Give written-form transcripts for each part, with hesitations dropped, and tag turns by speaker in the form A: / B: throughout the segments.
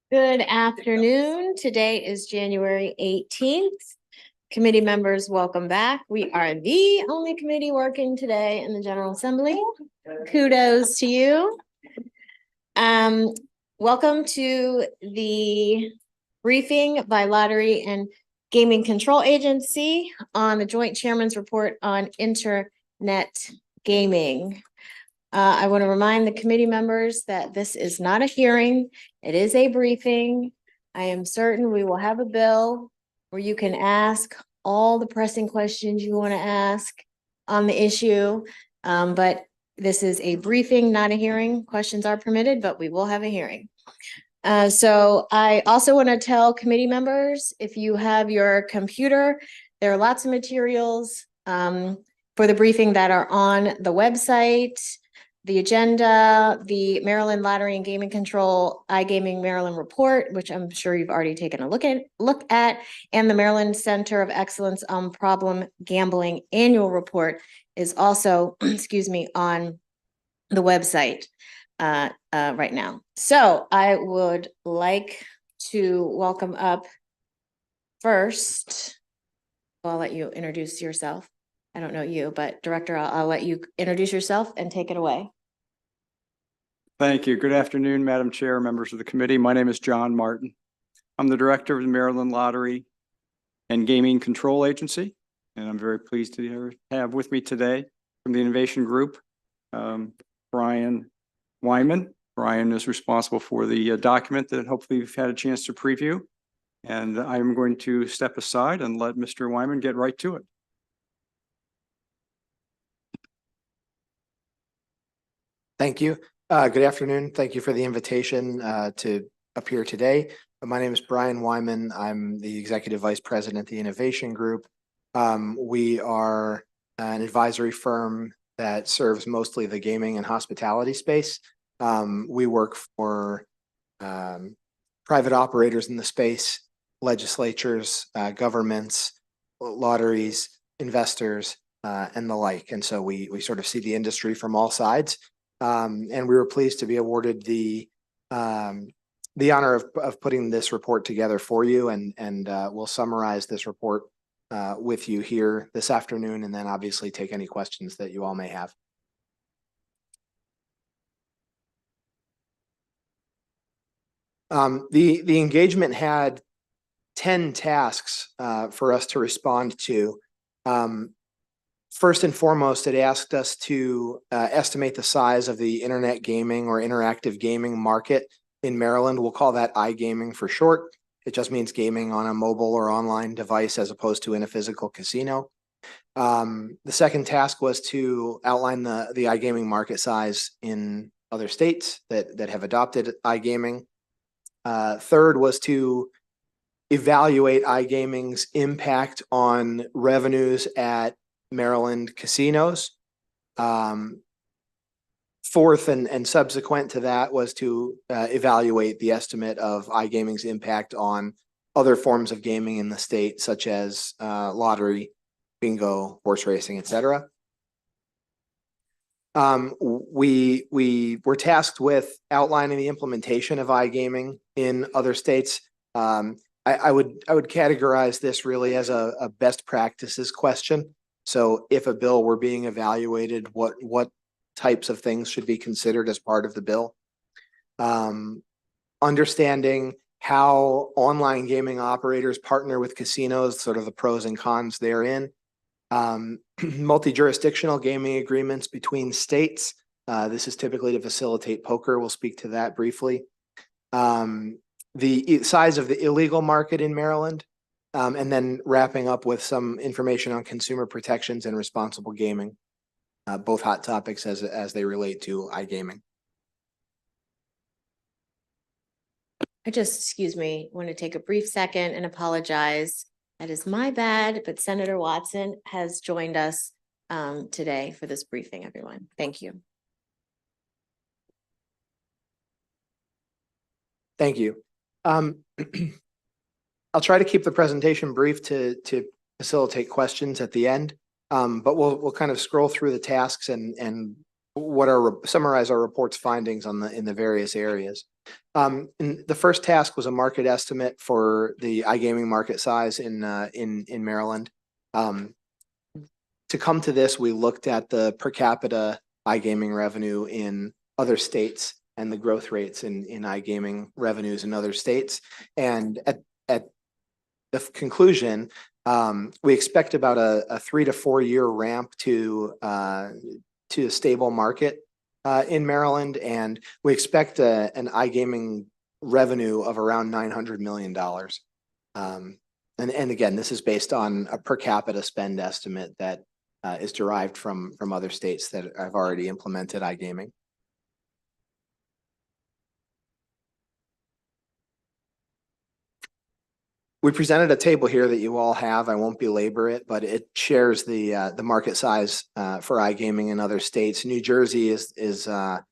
A: Good afternoon. Today is January 18th. Committee members, welcome back. We are the only committee working today in the General Assembly. Kudos to you. Welcome to the briefing by Lottery and Gaming Control Agency on the Joint Chairman's Report on Internet Gaming. I want to remind the committee members that this is not a hearing. It is a briefing. I am certain we will have a bill where you can ask all the pressing questions you want to ask on the issue. But this is a briefing, not a hearing. Questions are permitted, but we will have a hearing. So I also want to tell committee members, if you have your computer, there are lots of materials for the briefing that are on the website. The agenda, the Maryland Lottery and Gaming Control iGaming Maryland report, which I'm sure you've already taken a look at, and the Maryland Center of Excellence on Problem Gambling annual report is also, excuse me, on the website right now. So I would like to welcome up first. Well, I'll let you introduce yourself. I don't know you, but Director, I'll let you introduce yourself and take it away.
B: Thank you. Good afternoon, Madam Chair, members of the committee. My name is John Martin. I'm the director of the Maryland Lottery and Gaming Control Agency, and I'm very pleased to have with me today from the Innovation Group, Brian Wyman. Brian is responsible for the document that hopefully you've had a chance to preview, and I'm going to step aside and let Mr. Wyman get right to it.
C: Thank you. Good afternoon. Thank you for the invitation to appear today. My name is Brian Wyman. I'm the Executive Vice President of the Innovation Group. We are an advisory firm that serves mostly the gaming and hospitality space. We work for private operators in the space, legislatures, governments, lotteries, investors, and the like. And so we sort of see the industry from all sides. And we were pleased to be awarded the honor of putting this report together for you, and we'll summarize this report with you here this afternoon, and then obviously take any questions that you all may have. The engagement had 10 tasks for us to respond to. First and foremost, it asked us to estimate the size of the internet gaming or interactive gaming market in Maryland. We'll call that iGaming for short. It just means gaming on a mobile or online device as opposed to in a physical casino. The second task was to outline the iGaming market size in other states that have adopted iGaming. Third was to evaluate iGaming's impact on revenues at Maryland casinos. Fourth and subsequent to that was to evaluate the estimate of iGaming's impact on other forms of gaming in the state, such as lottery, bingo, horse racing, etc. We were tasked with outlining the implementation of iGaming in other states. I would categorize this really as a best practices question. So if a bill were being evaluated, what types of things should be considered as part of the bill? Understanding how online gaming operators partner with casinos, sort of the pros and cons therein. Multi-jurisdictional gaming agreements between states. This is typically to facilitate poker. We'll speak to that briefly. The size of the illegal market in Maryland. And then wrapping up with some information on consumer protections and responsible gaming, both hot topics as they relate to iGaming.
A: I just, excuse me, want to take a brief second and apologize. That is my bad, but Senator Watson has joined us today for this briefing, everyone. Thank you.
C: Thank you. I'll try to keep the presentation brief to facilitate questions at the end, but we'll kind of scroll through the tasks and summarize our report's findings in the various areas. And the first task was a market estimate for the iGaming market size in Maryland. To come to this, we looked at the per capita iGaming revenue in other states and the growth rates in iGaming revenues in other states. And at the conclusion, we expect about a 3 to 4 year ramp to a stable market in Maryland, and we expect an iGaming revenue of around $900 million. And again, this is based on a per capita spend estimate that is derived from other states that have already implemented iGaming. We presented a table here that you all have. I won't belabor it, but it shares the market size for iGaming in other states. New Jersey is the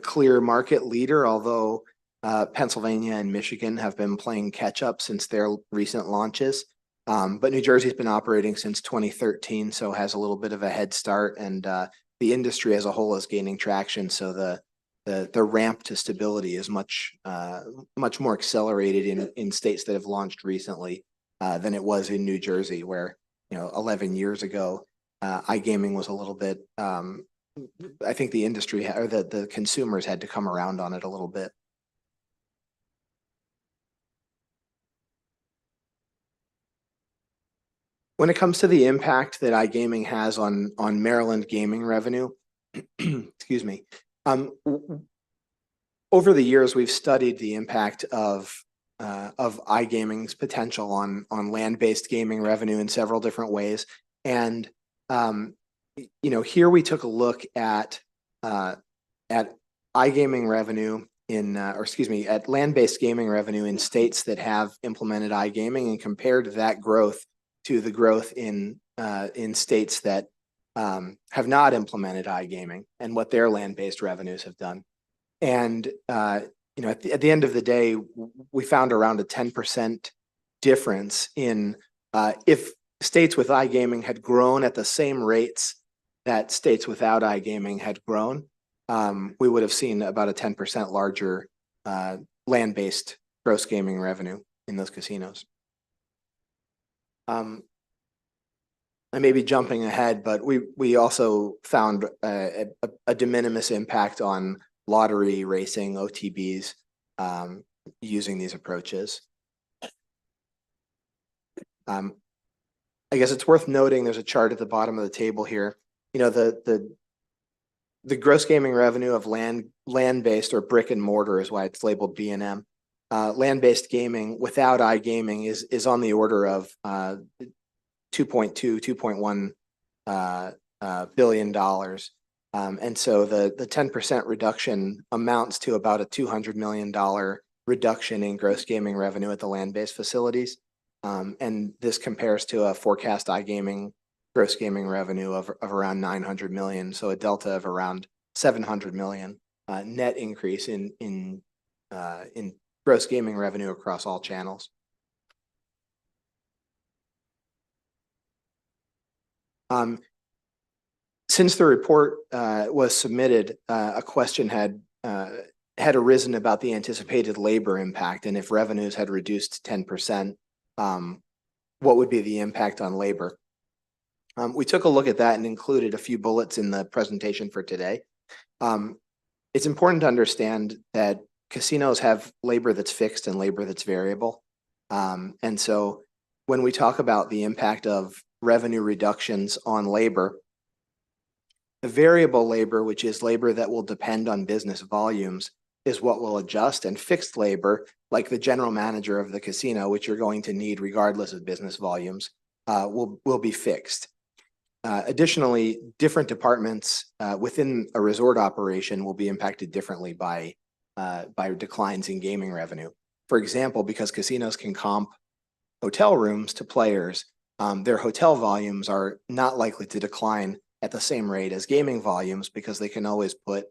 C: clear market leader, although Pennsylvania and Michigan have been playing catch up since their recent launches. But New Jersey's been operating since 2013, so has a little bit of a head start, and the industry as a whole is gaining traction. So the ramp to stability is much more accelerated in states that have launched recently than it was in New Jersey, where 11 years ago iGaming was a little bit. I think the industry or the consumers had to come around on it a little bit. When it comes to the impact that iGaming has on Maryland gaming revenue, excuse me. Over the years, we've studied the impact of iGaming's potential on land-based gaming revenue in several different ways. And here we took a look at iGaming revenue at land-based gaming revenue in states that have implemented iGaming, and compared that growth to the growth in states that have not implemented iGaming and what their land-based revenues have done. And at the end of the day, we found around a 10% difference in if states with iGaming had grown at the same rates that states without iGaming had grown, we would have seen about a 10% larger land-based gross gaming revenue in those casinos. I may be jumping ahead, but we also found a de minimis impact on lottery, racing, OTBs using these approaches. I guess it's worth noting there's a chart at the bottom of the table here. The gross gaming revenue of land-based or brick and mortar is why it's labeled B&M. Land-based gaming without iGaming is on the order of $2.1 billion. And so the 10% reduction amounts to about a $200 million reduction in gross gaming revenue at the land-based facilities. And this compares to a forecast iGaming gross gaming revenue of around 900 million. So a delta of around 700 million net increase in gross gaming revenue across all channels. Since the report was submitted, a question had arisen about the anticipated labor impact, and if revenues had reduced 10%, what would be the impact on labor? We took a look at that and included a few bullets in the presentation for today. It's important to understand that casinos have labor that's fixed and labor that's variable. And so when we talk about the impact of revenue reductions on labor, the variable labor, which is labor that will depend on business volumes, is what will adjust, and fixed labor, like the general manager of the casino, which you're going to need regardless of business volumes, will be fixed. Additionally, different departments within a resort operation will be impacted differently by declines in gaming revenue. For example, because casinos can comp hotel rooms to players, their hotel volumes are not likely to decline at the same rate as gaming volumes, because they can always put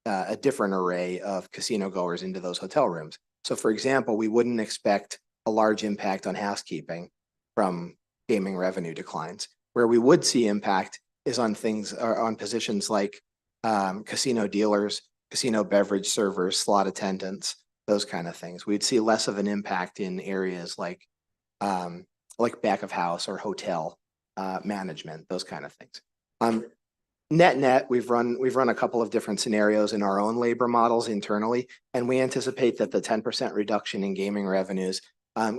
C: a different array of casino goers into those hotel rooms. So for example, we wouldn't expect a large impact on housekeeping from gaming revenue declines. Where we would see impact is on things, on positions like casino dealers, casino beverage servers, slot attendants, those kind of things. We'd see less of an impact in areas like back of house or hotel management, those kind of things. Net, we've run a couple of different scenarios in our own labor models internally, and we anticipate that the 10% reduction in gaming revenues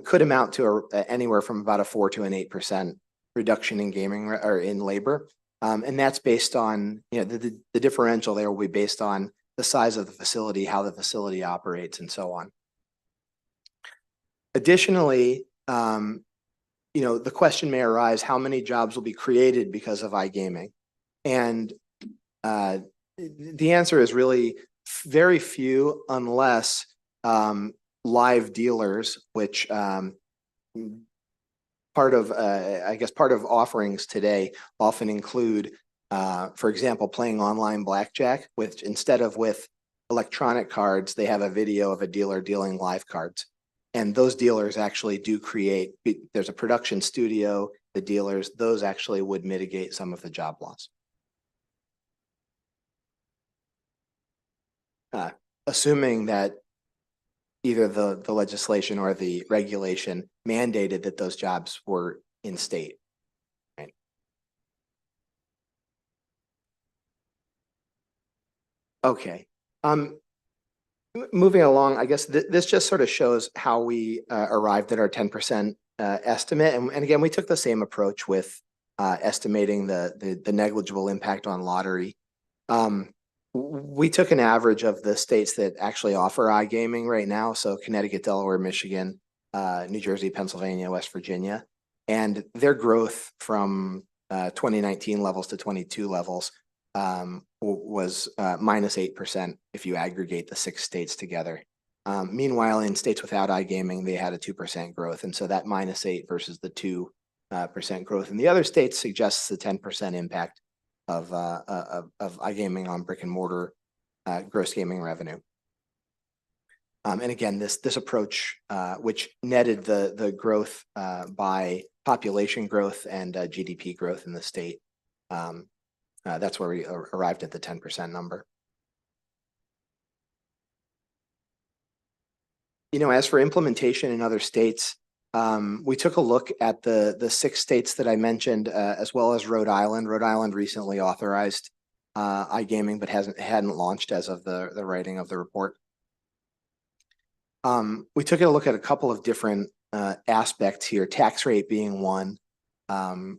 C: could amount to anywhere from about a 4 to an 8% reduction in gaming or in labor. And that's based on, the differential there will be based on the size of the facility, how the facility operates, and so on. Additionally, the question may arise, how many jobs will be created because of iGaming? And the answer is really very few, unless live dealers, which part of offerings today often include, for example, playing online blackjack, which instead of with electronic cards, they have a video of a dealer dealing live cards. And those dealers actually do create, there's a production studio, the dealers, those actually would mitigate some of the job loss. Assuming that either the legislation or the regulation mandated that those jobs were in state. Right? Okay. Moving along, I guess this just sort of shows how we arrived at our 10% estimate. And again, we took the same approach with estimating the negligible impact on lottery. We took an average of the states that actually offer iGaming right now. So Connecticut, Delaware, Michigan, New Jersey, Pennsylvania, West Virginia, and their growth from 2019 levels to 22 levels was minus 8% if you aggregate the 6 states together. Meanwhile, in states without iGaming, they had a 2% growth. And so that minus 8 versus the 2% growth in the other states suggests the 10% impact of iGaming on brick and mortar gross gaming revenue. And again, this approach, which netted the growth by population growth and GDP growth in the state, that's where we arrived at the 10% number. As for implementation in other states, we took a look at the 6 states that I mentioned, as well as Rhode Island. Rhode Island recently authorized iGaming, but hadn't launched as of the writing of the report. We took a look at a couple of different aspects here, tax rate being one,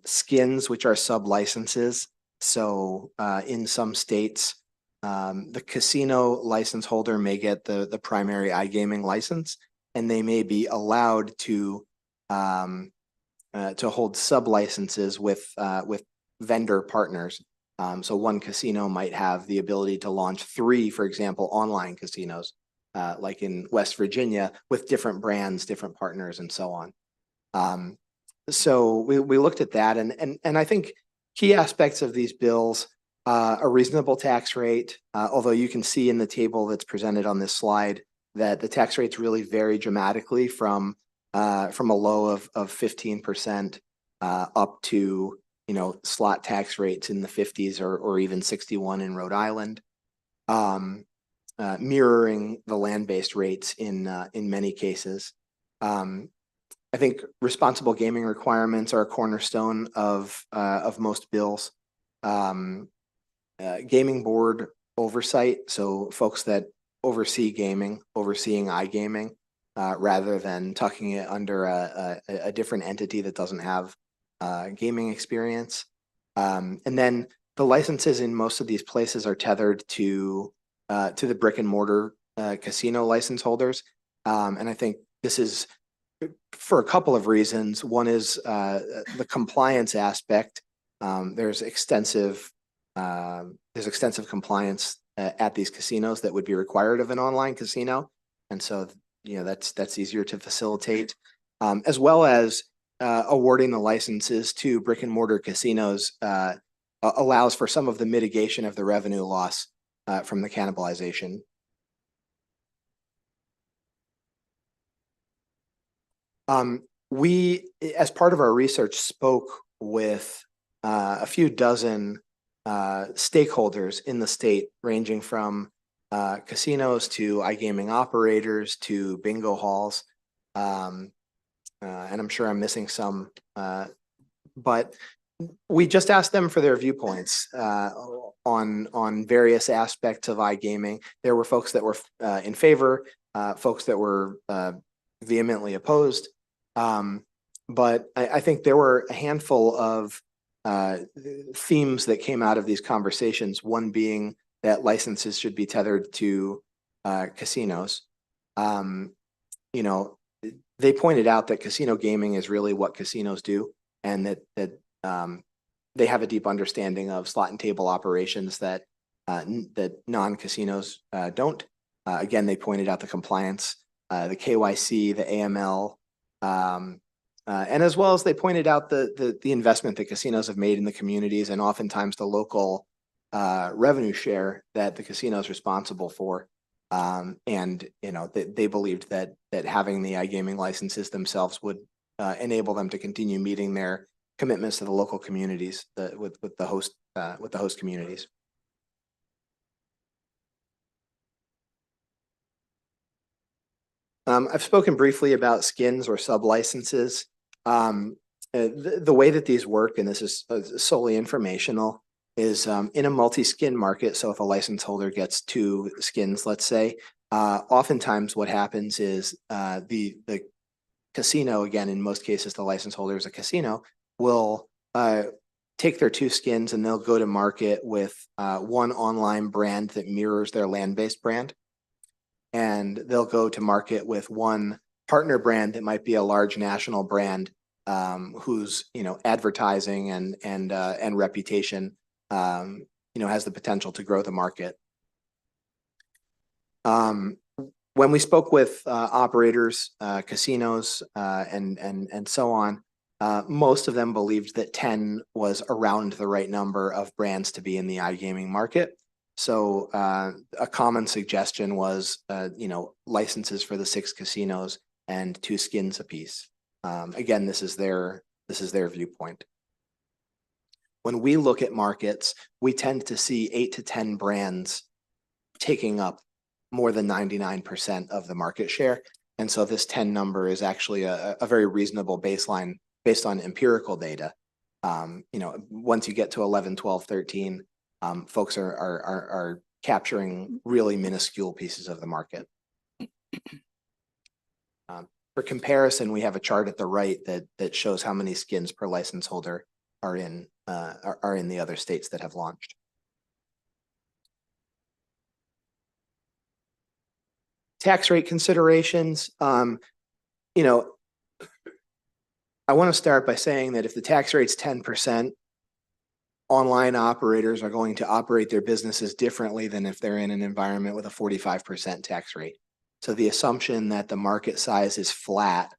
C: skins, which are sub-licenses. So in some states, the casino license holder may get the primary iGaming license, and they may be allowed to hold sub-licenses with vendor partners. So one casino might have the ability to launch 3, for example, online casinos, like in West Virginia, with different brands, different partners, and so on. So we looked at that, and I think key aspects of these bills, a reasonable tax rate, although you can see in the table that's presented on this slide that the tax rates really vary dramatically from a low of 15% up to slot tax rates in the 50s or even 61 in Rhode Island, mirroring the land-based rates in many cases. I think responsible gaming requirements are a cornerstone of most bills. Gaming board oversight, so folks that overseeing iGaming, rather than tucking it under a different entity that doesn't have gaming experience. And then the licenses in most of these places are tethered to the brick and mortar casino license holders. And I think this is for a couple of reasons. One is the compliance aspect. There's extensive compliance at these casinos that would be required of an online casino, and so that's easier to facilitate, as well as awarding the licenses to brick and mortar casinos allows for some of the mitigation of the revenue loss from the cannibalization. We, as part of our research, spoke with a few dozen stakeholders in the state, ranging from casinos to iGaming operators to bingo halls. And I'm sure I'm missing some, but we just asked them for their viewpoints on various aspects of iGaming. There were folks that were in favor, folks that were vehemently opposed. But I think there were a handful of themes that came out of these conversations, one being that licenses should be tethered to casinos. You know, they pointed out that casino gaming is really what casinos do, and that they have a deep understanding of slot and table operations that non-casinos don't. Again, they pointed out the compliance, the KYC, the AML, and as well as they pointed out the investment that casinos have made in the communities, and oftentimes the local revenue share that the casino is responsible for. And you know, they believed that having the iGaming licenses themselves would enable them to continue meeting their commitments to the local communities with the host communities. I've spoken briefly about skins or sub licenses. The way that these work, and this is solely informational, is in a multi-skin market. So if a license holder gets 2 skins, let's say, oftentimes what happens is the casino, again, in most cases, the license holder is a casino, will take their 2 skins and they'll go to market with one online brand that mirrors their land-based brand. And they'll go to market with one partner brand that might be a large national brand whose advertising and reputation has the potential to grow the market. When we spoke with operators, casinos, and so on, most of them believed that 10 was around the right number of brands to be in the iGaming market. So a common suggestion was, licenses for the 6 casinos and 2 skins apiece. Again, this is their viewpoint. When we look at markets, we tend to see 8 to 10 brands taking up more than 99% of the market share. And so this 10 number is actually a very reasonable baseline based on empirical data. Once you get to 11, 12, 13, folks are capturing really minuscule pieces of the market. For comparison, we have a chart at the right that shows how many skins per license holder are in the other states that have launched. Tax rate considerations. I want to start by saying that if the tax rate's 10%, online operators are going to operate their businesses differently than if they're in an environment with a 45% tax rate. So the assumption that the market size is flat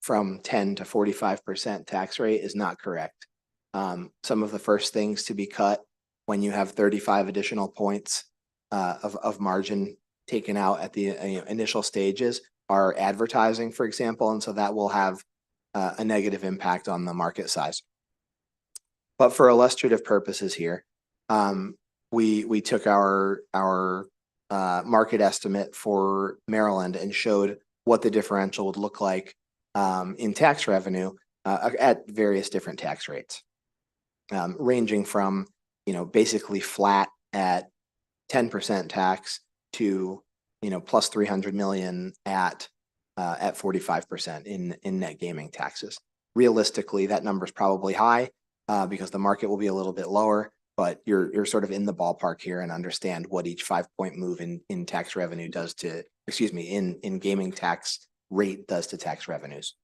C: from 10 to 45% tax rate is not correct. Some of the first things to be cut when you have 35 additional points of margin taken out at the initial stages are advertising, for example, and so that will have a negative impact on the market size. But for illustrative purposes here, we took our market estimate for Maryland and showed what the differential would look like in tax revenue at various different tax rates, ranging from basically flat at 10% tax to plus 300 million at 45% in net gaming taxes. Realistically, that number is probably high because the market will be a little bit lower, but you're sort of in the ballpark here and understand what each 5-point move in tax revenue does to, in gaming tax rate does to tax revenues.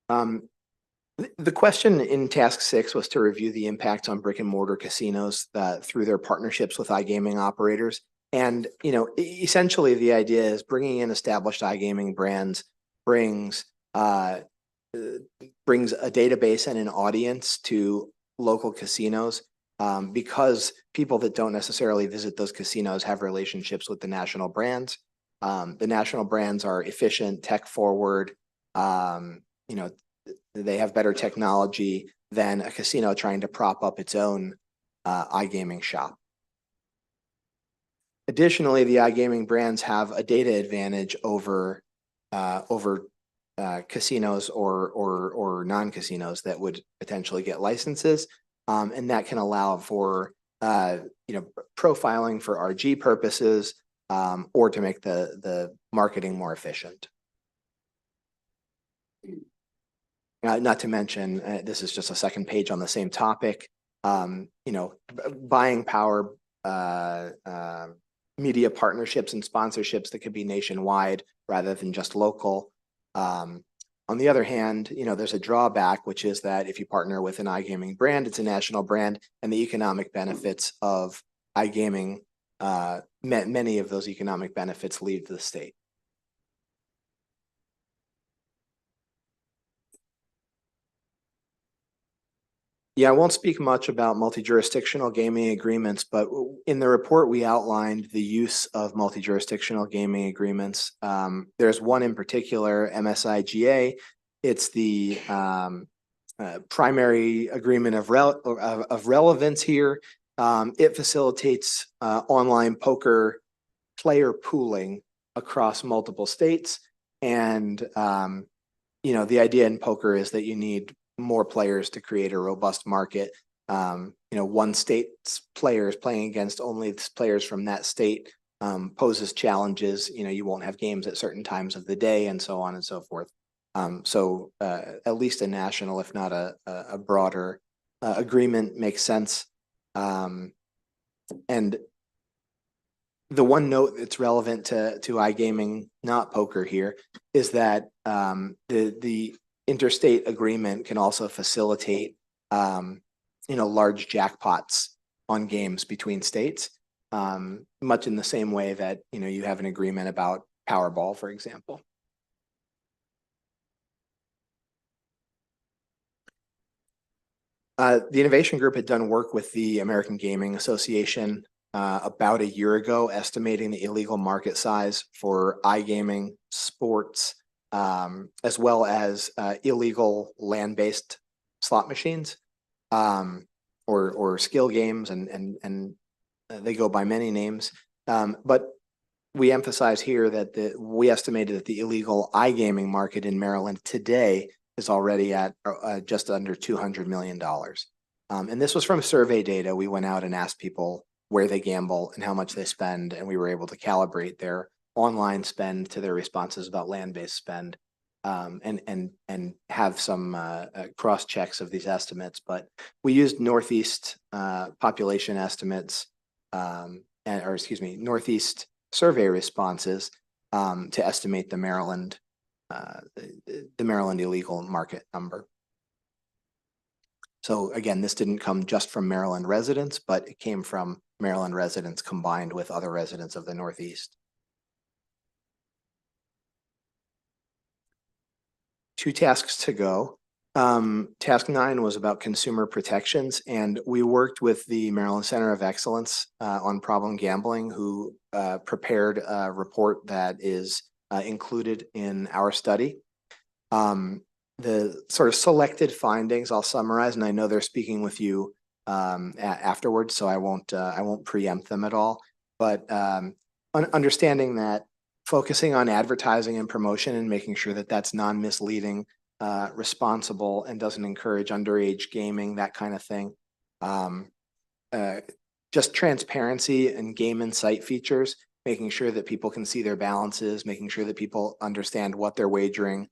C: The question in task 6 was to review the impact on brick and mortar casinos through their partnerships with iGaming operators. And, essentially the idea is bringing in established iGaming brands brings a database and an audience to local casinos because people that don't necessarily visit those casinos have relationships with the national brands. The national brands are efficient, tech forward, they have better technology than a casino trying to prop up its own iGaming shop. Additionally, the iGaming brands have a data advantage over casinos or non-casinos that would potentially get licenses, and that can allow for profiling for RG purposes, or to make the marketing more efficient. Not to mention, this is just a second page on the same topic. Buying power, media partnerships and sponsorships that could be nationwide rather than just local. On the other hand, there's a drawback, which is that if you partner with an iGaming brand, it's a national brand, and the economic benefits of iGaming, many of those economic benefits leave the state. Yeah, I won't speak much about multi-jurisdictional gaming agreements, but in the report, we outlined the use of multi-jurisdictional gaming agreements. There's one in particular, MSIGA. It's the primary agreement of relevance here. It facilitates online poker player pooling across multiple states. And, the idea in poker is that you need more players to create a robust market. One state's players playing against only players from that state poses challenges. You won't have games at certain times of the day and so on and so forth. So at least a national, if not a broader agreement makes sense. And the one note that's relevant to iGaming, not poker here, is that the interstate agreement can also facilitate, large jackpots on games between states, much in the same way that, you have an agreement about Powerball, for example. The Innovation Group had done work with the American Gaming Association about a year ago, estimating the illegal market size for iGaming, sports, as well as illegal land-based slot machines, or skill games, and they go by many names. But we emphasize here that we estimated that the illegal iGaming market in Maryland today is already at just under $200 million. And this was from survey data. We went out and asked people where they gamble and how much they spend, and we were able to calibrate their online spend to their responses about land-based spend, and have some cross checks of these estimates. But we used Northeast population estimates, Northeast survey responses to estimate the Maryland illegal market number. So again, this didn't come just from Maryland residents, but it came from Maryland residents combined with other residents of the Northeast. 2 tasks to go. Task 9 was about consumer protections, and we worked with the Maryland Center of Excellence on problem gambling, who prepared a report that is included in our study. The sort of selected findings I'll summarize, and I know they're speaking with you afterwards, so I won't preempt them at all. But understanding that focusing on advertising and promotion and making sure that that's non-misleading, responsible, and doesn't encourage underage gaming, that kind of thing. Just transparency and game insight features, making sure that people can see their balances, making sure that people understand what they're wagering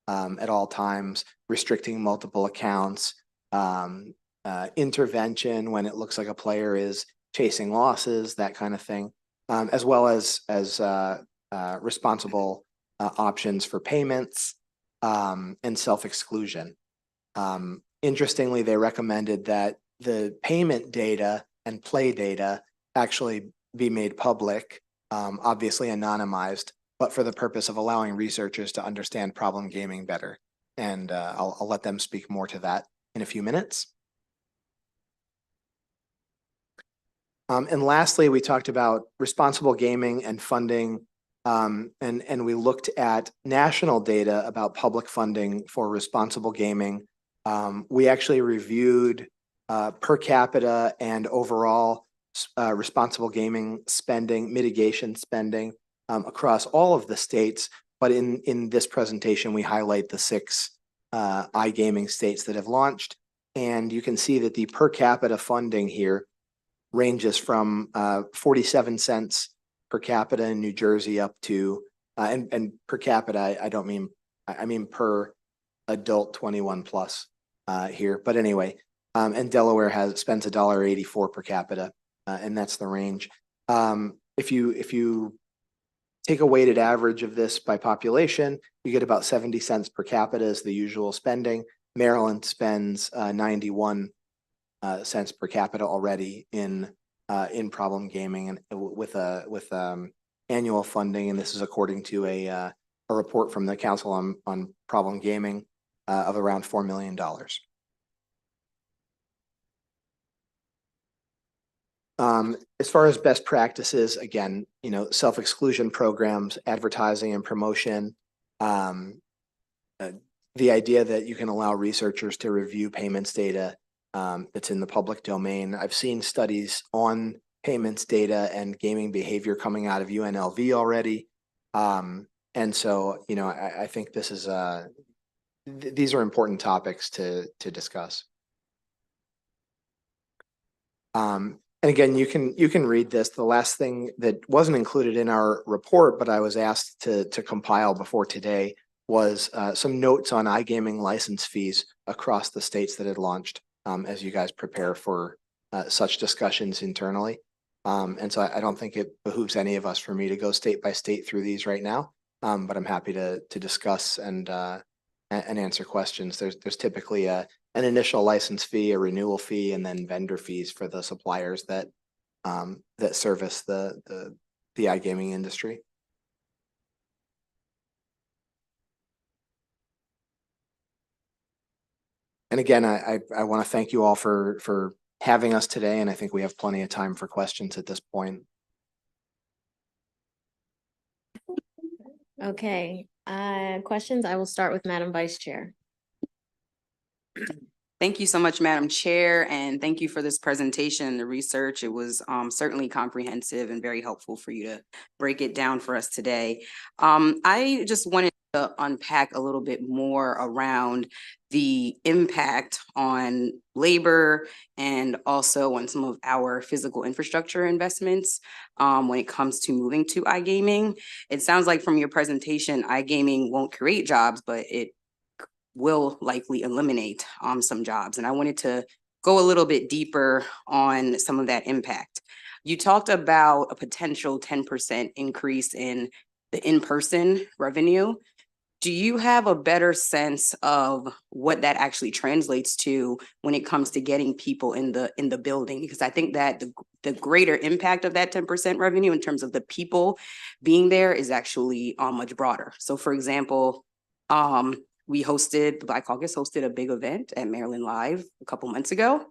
C: at all times, restricting multiple accounts, intervention when it looks like a player is chasing losses, that kind of thing, as well as responsible options for payments and self-exclusion. Interestingly, they recommended that the payment data and play data actually be made public, obviously anonymized, but for the purpose of allowing researchers to understand problem gaming better. And I'll let them speak more to that in a few minutes. And lastly, we talked about responsible gaming and funding, and we looked at national data about public funding for responsible gaming. We actually reviewed per capita and overall responsible gaming spending, mitigation spending across all of the states. But in this presentation, we highlight the 6 iGaming states that have launched. And you can see that the per capita funding here ranges from 47 cents per capita in New Jersey up to, and per capita, I mean per adult 21 plus here. But anyway, and Delaware spends $1.84 per capita, and that's the range. If you take a weighted average of this by population, you get about 70 cents per capita is the usual spending. Maryland spends 91 cents per capita already in problem gaming, and with annual funding, and this is according to a report from the Council on Problem Gaming of around $4 million. As far as best practices, again, self-exclusion programs, advertising and promotion, the idea that you can allow researchers to review payments data that's in the public domain. I've seen studies on payments data and gaming behavior coming out of UNLV already. And so, I think this is these are important topics to discuss. And again, you can read this. The last thing that wasn't included in our report, but I was asked to compile before today, was some notes on iGaming license fees across the states that had launched, as you guys prepare for such discussions internally. And so I don't think it behooves any of us for me to go state by state through these right now, but I'm happy to discuss and answer questions. There's typically an initial license fee, a renewal fee, and then vendor fees for the suppliers that service the iGaming industry. And again, I want to thank you all for having us today, and I think we have plenty of time for questions at this point.
A: Okay, questions? I will start with Madam Vice Chair.
D: Thank you so much, Madam Chair, and thank you for this presentation and the research. It was certainly comprehensive and very helpful for you to break it down for us today. I just wanted to unpack a little bit more around the impact on labor and also on some of our physical infrastructure investments when it comes to moving to iGaming. It sounds like from your presentation, iGaming won't create jobs, but it will likely eliminate some jobs. And I wanted to go a little bit deeper on some of that impact. You talked about a potential 10% increase in the in-person revenue. Do you have a better sense of what that actually translates to when it comes to getting people in the building? Because I think that the greater impact of that 10% revenue in terms of the people being there is actually much broader. So for example, the Black Caucus hosted a big event at Maryland Live a couple months ago.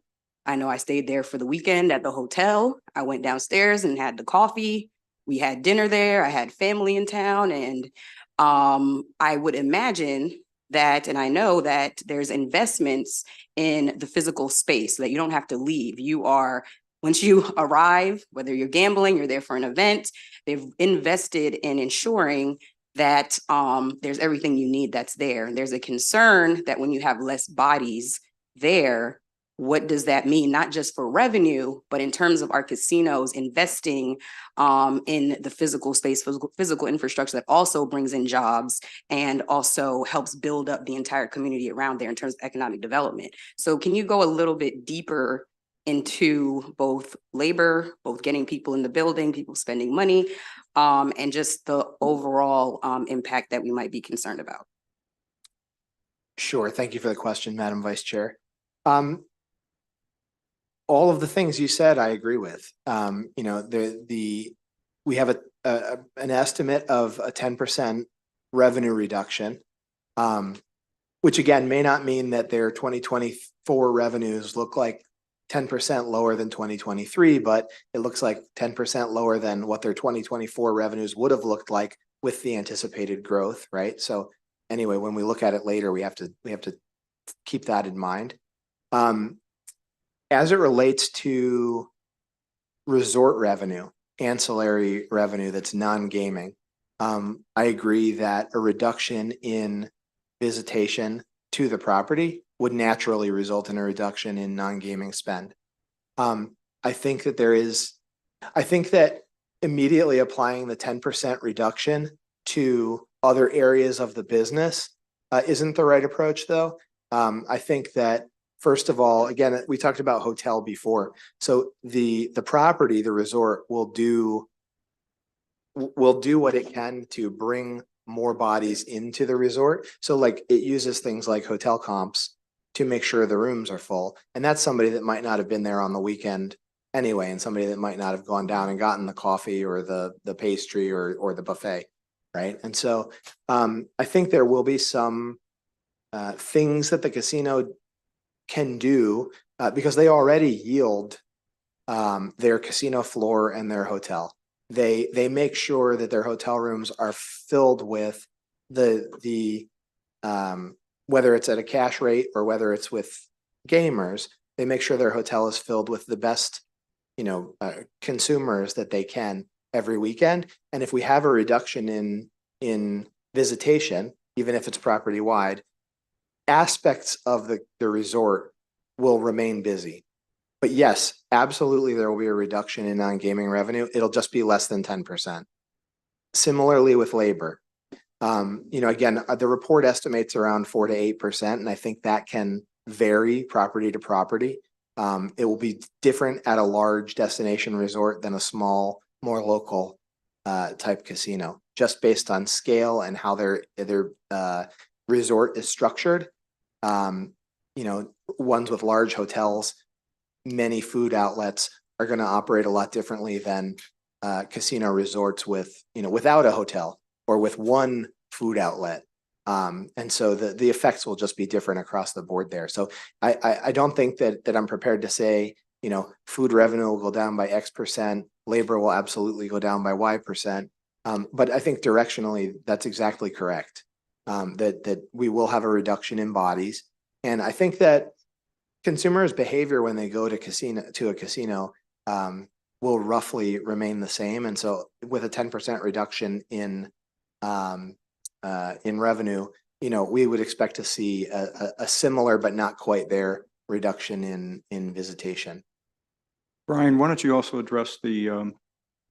D: I know I stayed there for the weekend at the hotel. I went downstairs and had the coffee. We had dinner there. I had family in town, and I would imagine that, and I know that there's investments in the physical space so that you don't have to leave. Once you arrive, whether you're gambling, you're there for an event, they've invested in ensuring that there's everything you need that's there. And there's a concern that when you have less bodies there, what does that mean? Not just for revenue, but in terms of our casinos investing in the physical space, physical infrastructure that also brings in jobs and also helps build up the entire community around there in terms of economic development. So can you go a little bit deeper into both labor, both getting people in the building, people spending money, and just the overall impact that we might be concerned about?
C: Sure. Thank you for the question, Madam Vice Chair. All of the things you said, I agree with. We have an estimate of a 10% revenue reduction, which again may not mean that their 2024 revenues look like 10% lower than 2023, but it looks like 10% lower than what their 2024 revenues would have looked like with the anticipated growth, right? So anyway, when we look at it later, we have to keep that in mind. As it relates to resort revenue, ancillary revenue that's non-gaming, I agree that a reduction in visitation to the property would naturally result in a reduction in non-gaming spend. I think that immediately applying the 10% reduction to other areas of the business isn't the right approach, though. I think that, first of all, again, we talked about hotel before. So the property, the resort, will do what it can to bring more bodies into the resort. So like it uses things like hotel comps to make sure the rooms are full. And that's somebody that might not have been there on the weekend anyway, and somebody that might not have gone down and gotten the coffee or the pastry or the buffet, right? And so I think there will be some things that the casino can do because they already yield their casino floor and their hotel. They make sure that their hotel rooms are filled with the whether it's at a cash rate or whether it's with gamers, they make sure their hotel is filled with the best, consumers that they can every weekend. And if we have a reduction in visitation, even if it's property wide, aspects of the resort will remain busy. But yes, absolutely, there will be a reduction in non-gaming revenue. It'll just be less than 10%. Similarly with labor, again, the report estimates around 4 to 8%, and I think that can vary property to property. It will be different at a large destination resort than a small, more local type casino, just based on scale and how their resort is structured. Ones with large hotels, many food outlets are going to operate a lot differently than casino resorts with, without a hotel or with one food outlet. And so the effects will just be different across the board there. So I don't think that I'm prepared to say, food revenue will go down by X%, labor will absolutely go down by Y%. But I think directionally, that's exactly correct. That we will have a reduction in bodies. And I think that consumers' behavior when they go to a casino will roughly remain the same. And so with a 10% reduction in revenue, we would expect to see a similar but not quite there reduction in visitation.
B: Brian, why don't you also address the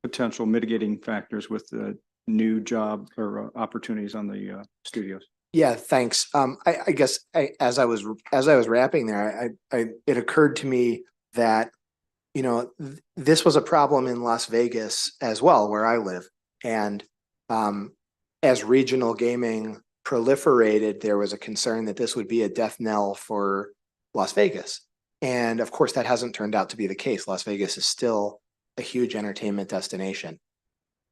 B: potential mitigating factors with the new job or opportunities on the studios?
C: Yeah, thanks. I guess as I was wrapping there, it occurred to me that this was a problem in Las Vegas as well, where I live, and as regional gaming proliferated, there was a concern that this would be a death knell for Las Vegas, and of course that hasn't turned out to be the case. Las Vegas is still a huge entertainment destination.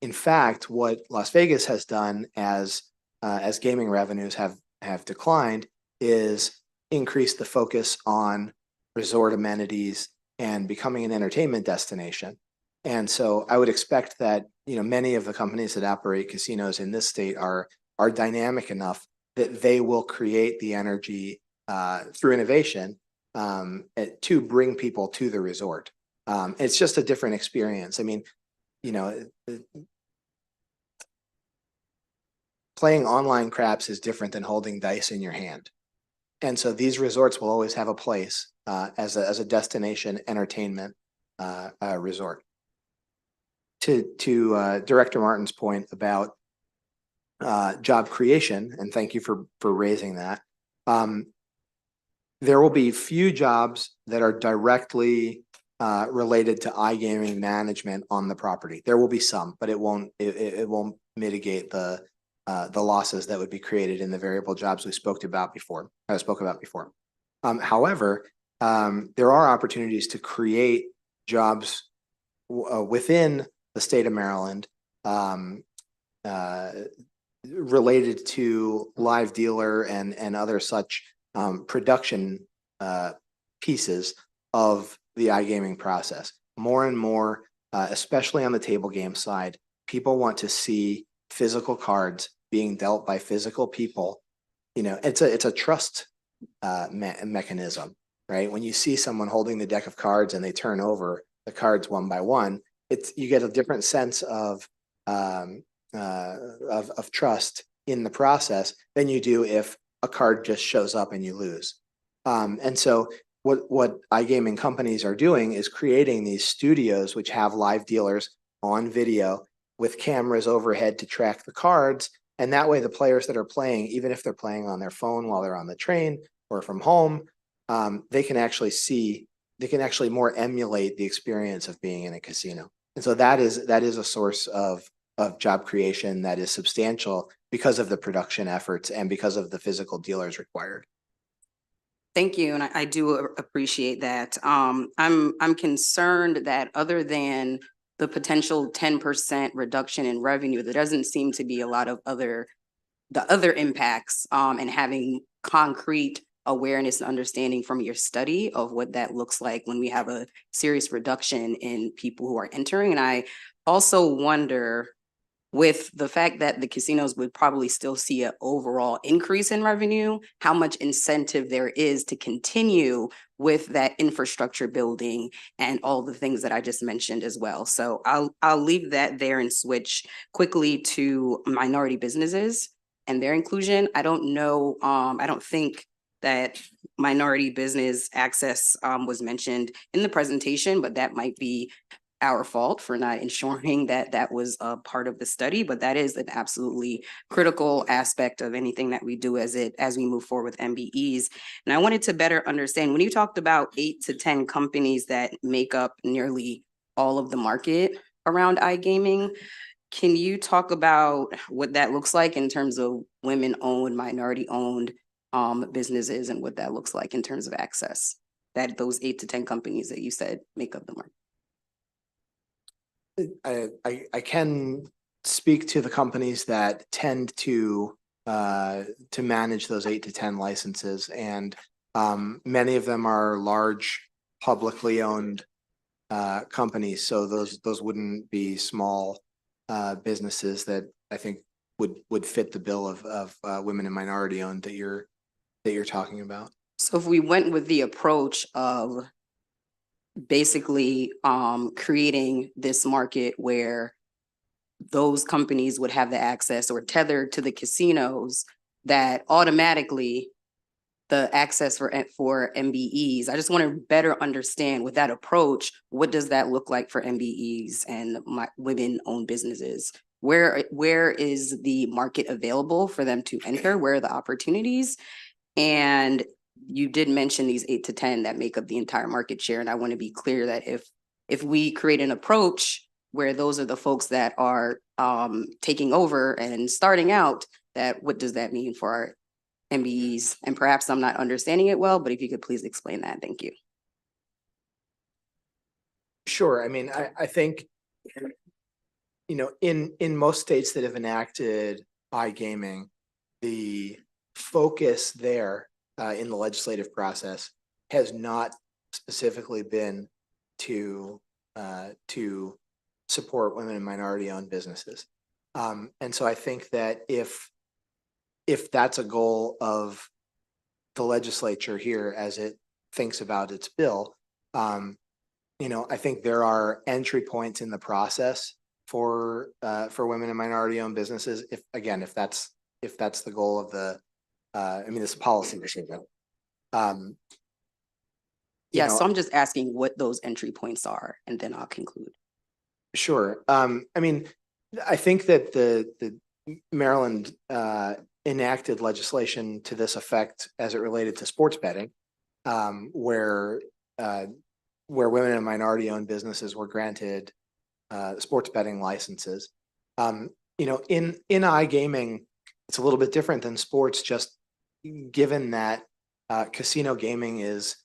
C: In fact, what Las Vegas has done as gaming revenues have declined is increase the focus on resort amenities and becoming an entertainment destination. And so I would expect that, many of the companies that operate casinos in this state are dynamic enough that they will create the energy through innovation to bring people to the resort. It's just a different experience. I mean, playing online craps is different than holding dice in your hand. And so these resorts will always have a place as a destination entertainment resort. To Director Martin's point about job creation, and thank you for raising that, there will be few jobs that are directly related to iGaming management on the property. There will be some, but it won't mitigate the losses that would be created in the variable jobs we spoke about before. However, there are opportunities to create jobs within the state of Maryland related to live dealer and other such production pieces of the iGaming process. More and more, especially on the table game side, people want to see physical cards being dealt by physical people. It's a trust mechanism, right? When you see someone holding the deck of cards and they turn over the cards one by one, you get a different sense of trust in the process than you do if a card just shows up and you lose. And so what iGaming companies are doing is creating these studios which have live dealers on video with cameras overhead to track the cards. And that way the players that are playing, even if they're playing on their phone while they're on the train or from home, they can actually more emulate the experience of being in a casino. And so that is a source of job creation that is substantial because of the production efforts and because of the physical dealers required.
D: Thank you, and I do appreciate that. I'm concerned that other than the potential 10% reduction in revenue, there doesn't seem to be a lot of the other impacts and having concrete awareness and understanding from your study of what that looks like when we have a serious reduction in people who are entering. And I also wonder, with the fact that the casinos would probably still see an overall increase in revenue, how much incentive there is to continue with that infrastructure building and all the things that I just mentioned as well. So I'll leave that there and switch quickly to minority businesses and their inclusion. I don't know, I don't think that minority business access was mentioned in the presentation, but that might be our fault for not ensuring that that was a part of the study, but that is an absolutely critical aspect of anything that we do as we move forward with MBEs. And I wanted to better understand, when you talked about 8 to 10 companies that make up nearly all of the market around iGaming, can you talk about what that looks like in terms of women-owned, minority-owned businesses, and what that looks like in terms of access, that those 8 to 10 companies that you said make up the market?
C: I can speak to the companies that tend to manage those 8 to 10 licenses, and many of them are large publicly owned companies. So those wouldn't be small businesses that I think would fit the bill of women and minority owned that you're talking about.
D: So if we went with the approach of basically creating this market where those companies would have the access or tethered to the casinos, that automatically the access for MBEs, I just want to better understand with that approach, what does that look like for MBEs and women-owned businesses? Where is the market available for them to enter? Where are the opportunities? And you did mention these 8 to 10 that make up the entire market share. And I want to be clear that if we create an approach where those are the folks that are taking over and starting out, that what does that mean for our MBEs? And perhaps I'm not understanding it well, but if you could please explain that, thank you.
C: Sure. I mean, I think, you know, in most states that have enacted iGaming, the focus there in the legislative process has not specifically been to support women and minority-owned businesses, and so I think that if that's a goal of the legislature here as it thinks about its bill, you know, I think there are entry points in the process for women and minority-owned businesses. If that's the goal of the I mean, this policy decision.
D: Yeah, so I'm just asking what those entry points are, and then I'll conclude.
C: Sure. I mean, I think that the Maryland enacted legislation to this effect as it related to sports betting, where women and minority-owned businesses were granted sports betting licenses. You know, in iGaming, it's a little bit different than sports, just given that casino gaming is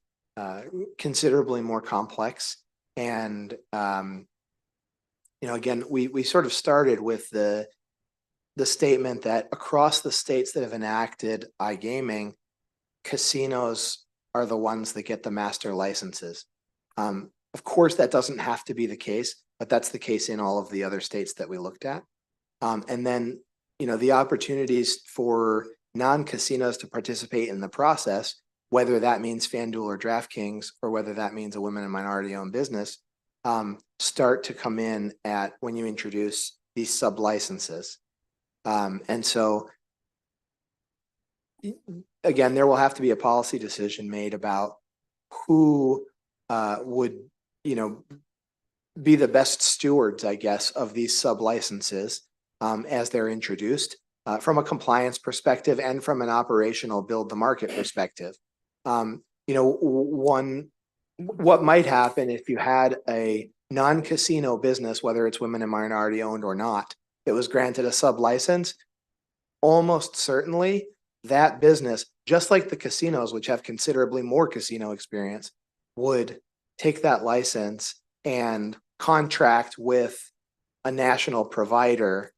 C: considerably more complex. And, you know, again, we sort of started with the statement that across the states that have enacted iGaming, casinos are the ones that get the master licenses. Of course, that doesn't have to be the case, but that's the case in all of the other states that we looked at. And then, you know, the opportunities for non-casinos to participate in the process whether that means FanDuel or DraftKings, or whether that means a women and minority owned business, start to come in at when you introduce these sub licenses. And so again, there will have to be a policy decision made about who would, be the best stewards, I guess, of these sub licenses as they're introduced from a compliance perspective and from an operational build the market perspective. What might happen if you had a non-casino business, whether it's women and minority owned or not, that was granted a sub license, almost certainly that business, just like the casinos, which have considerably more casino experience, would take that license and contract with a national provider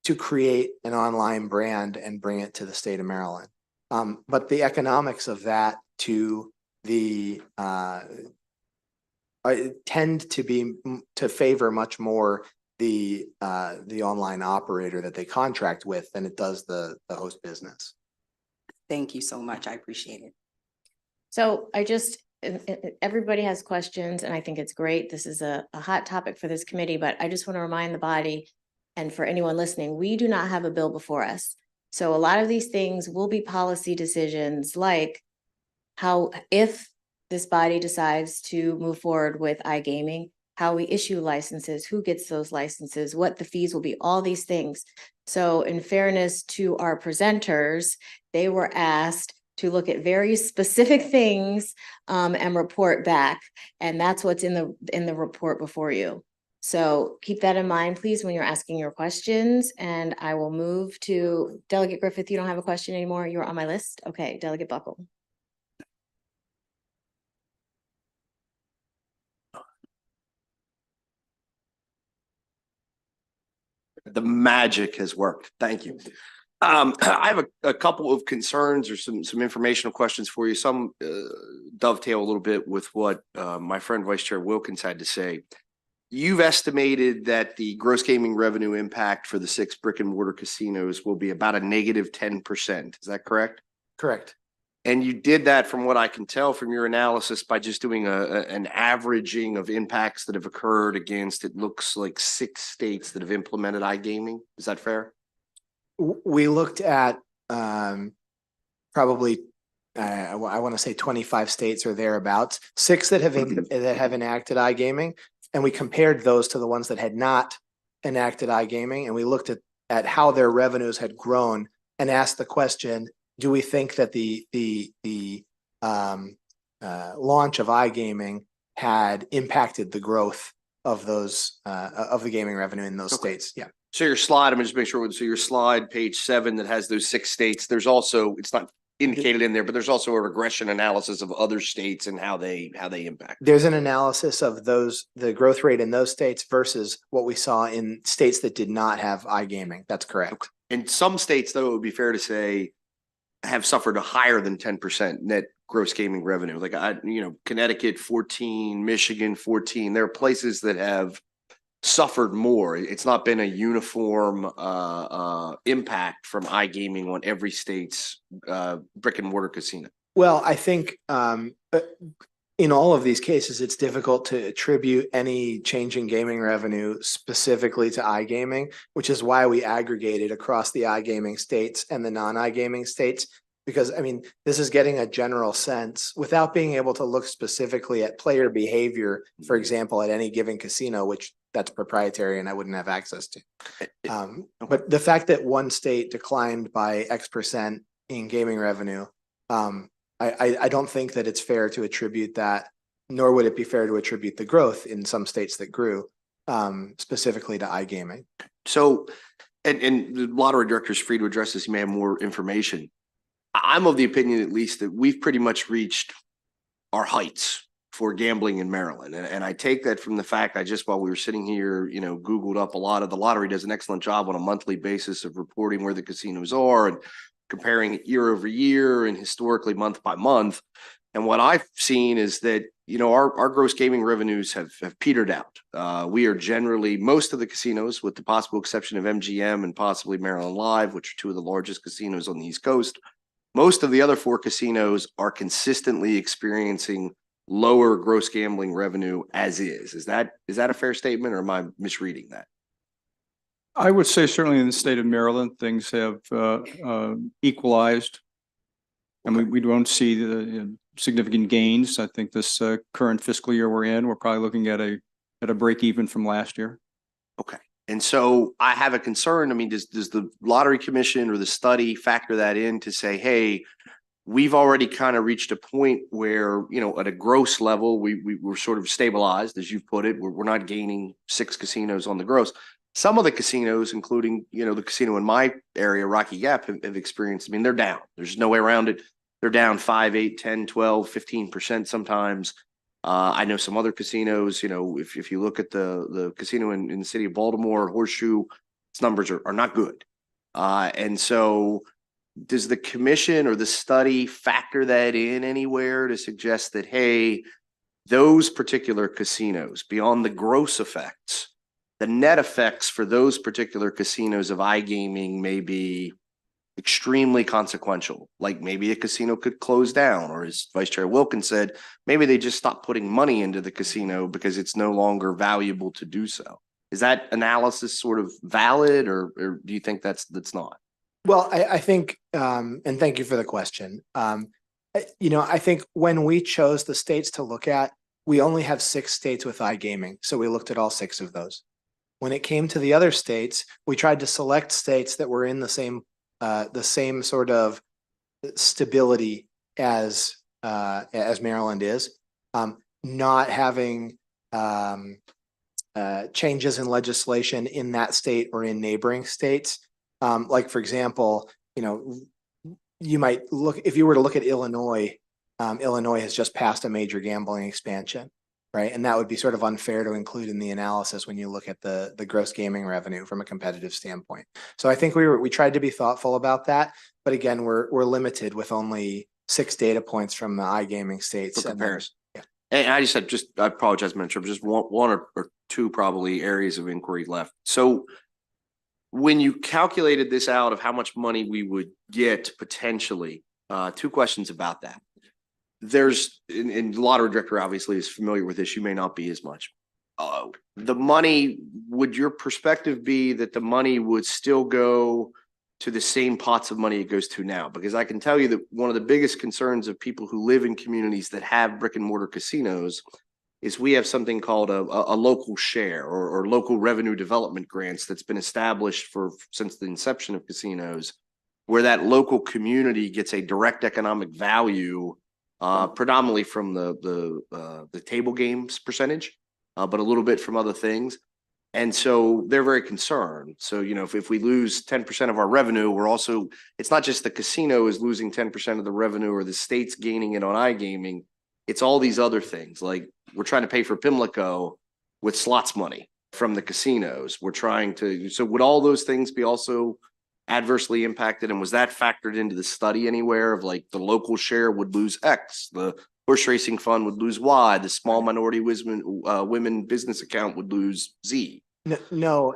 C: to create an online brand and bring it to the state of Maryland. But the economics of that to the tend to favor much more the online operator that they contract with than it does the host business.
D: Thank you so much. I appreciate it.
A: So everybody has questions, and I think it's great. This is a hot topic for this committee, but I just want to remind the body and for anyone listening, we do not have a bill before us. So a lot of these things will be policy decisions, like how, if this body decides to move forward with iGaming, how we issue licenses, who gets those licenses, what the fees will be, all these things. So in fairness to our presenters, they were asked to look at very specific things and report back. And that's what's in the report before you. So keep that in mind, please, when you're asking your questions. And I will move to Delegate Griffith. You don't have a question anymore. You're on my list. Okay, Delegate Buckle.
E: The magic has worked. Thank you. I have a couple of concerns or some informational questions for you. Some dovetail a little bit with what my friend Vice Chair Wilkins had to say. You've estimated that the gross gaming revenue impact for the 6 brick and mortar casinos will be about a negative 10%. Is that correct?
C: Correct.
E: And you did that, from what I can tell from your analysis, by just doing an averaging of impacts that have occurred against, it looks like 6 states that have implemented iGaming. Is that fair?
C: We looked at probably, I want to say 25 states or thereabouts, 6 that have enacted iGaming, and we compared those to the ones that had not enacted iGaming, and we looked at how their revenues had grown and asked the question, do we think that the launch of iGaming had impacted the growth of those of the gaming revenue in those states? Yeah.
E: So your slide, I'm gonna just make sure. So your slide, page 7, that has those 6 states. There's also, it's not indicated in there, but there's also a regression analysis of other states and how they impact.
C: There's an analysis of the growth rate in those states versus what we saw in states that did not have iGaming. That's correct.
E: In some states, though, it would be fair to say, have suffered a higher than 10% net gross gaming revenue. Like Connecticut 14, Michigan 14. There are places that have suffered more. It's not been a uniform impact from iGaming on every state's brick and mortar casino.
C: Well, I think in all of these cases, it's difficult to attribute any change in gaming revenue specifically to iGaming, which is why we aggregated across the iGaming states and the non-iGaming states. Because, I mean, this is getting a general sense without being able to look specifically at player behavior, for example, at any given casino, which that's proprietary and I wouldn't have access to. But the fact that one state declined by X% in gaming revenue, I don't think that it's fair to attribute that, nor would it be fair to attribute the growth in some states that grew specifically to iGaming.
E: So, and the lottery director is free to address this. You may have more information. I'm of the opinion, at least, that we've pretty much reached our heights for gambling in Maryland. And I take that from the fact while we were sitting here, Googled up a lot of the lottery does an excellent job on a monthly basis of reporting where the casinos are and comparing it year over year and historically month by month. And what I've seen is that, our gross gaming revenues have petered out. We are generally, most of the casinos, with the possible exception of MGM and possibly Maryland Live, which are 2 of the largest casinos on the East Coast, Most of the other 4 casinos are consistently experiencing lower gross gambling revenue as is. Is that a fair statement, or am I misreading that?
B: I would say certainly in the state of Maryland, things have equalized. And we don't see the significant gains. I think this current fiscal year we're in, we're probably looking at a break even from last year.
E: Okay. And so I have a concern. I mean, does the Lottery Commission or the study factor that in to say, hey, we've already kind of reached a point where, you know, at a gross level, we're sort of stabilized, as you've put it. We're not gaining 6 casinos on the gross. Some of the casinos, including, you know, the casino in my area, Rocky Gap, have experienced, I mean, they're down. There's no way around it. They're down 5, 8, 10, 12, 15% sometimes. I know some other casinos, you know, if you look at the casino in the city of Baltimore, Horseshoe, its numbers are not good. And so does the commission or the study factor that in anywhere to suggest that, hey, those particular casinos, beyond the gross effects, the net effects for those particular casinos of iGaming may be extremely consequential? Like maybe a casino could close down, or as Vice Chair Wilkins said, maybe they just stop putting money into the casino because it's no longer valuable to do so. Is that analysis sort of valid, or do you think that's not?
C: Well, I think, and thank you for the question. You know, I think when we chose the states to look at, we only have 6 states with iGaming. So we looked at all 6 of those. When it came to the other states, we tried to select states that were in the same sort of stability as Maryland is, not having changes in legislation in that state or in neighboring states. Like, for example, you know, you might look, if you were to look at Illinois, Illinois has just passed a major gambling expansion, right? And that would be sort of unfair to include in the analysis when you look at the gross gaming revenue from a competitive standpoint. So I think we tried to be thoughtful about that, but again, we're limited with only 6 data points from the iGaming states.
E: For comparison.
C: Yeah.
E: And I just had I apologize, Minister, just one or 2 probably areas of inquiry left. So when you calculated this out of how much money we would get potentially, 2 questions about that. There's, and the lottery director obviously is familiar with this. You may not be as much. The money, would your perspective be that the money would still go to the same pots of money it goes to now? Because I can tell you that one of the biggest concerns of people who live in communities that have brick and mortar casinos is we have something called a local share or local revenue development grants that's been established since the inception of casinos, where that local community gets a direct economic value, predominantly from the table games percentage, but a little bit from other things. And so they're very concerned. So, you know, if we lose 10% of our revenue, we're also, it's not just the casino is losing 10% of the revenue or the state's gaining it on iGaming. It's all these other things. Like we're trying to pay for Pimlico with slots money from the casinos. We're trying to, so would all those things be also adversely impacted? And was that factored into the study anywhere of like the local share would lose X, the horse racing fund would lose Y, the small minority women business account would lose Z?
C: No,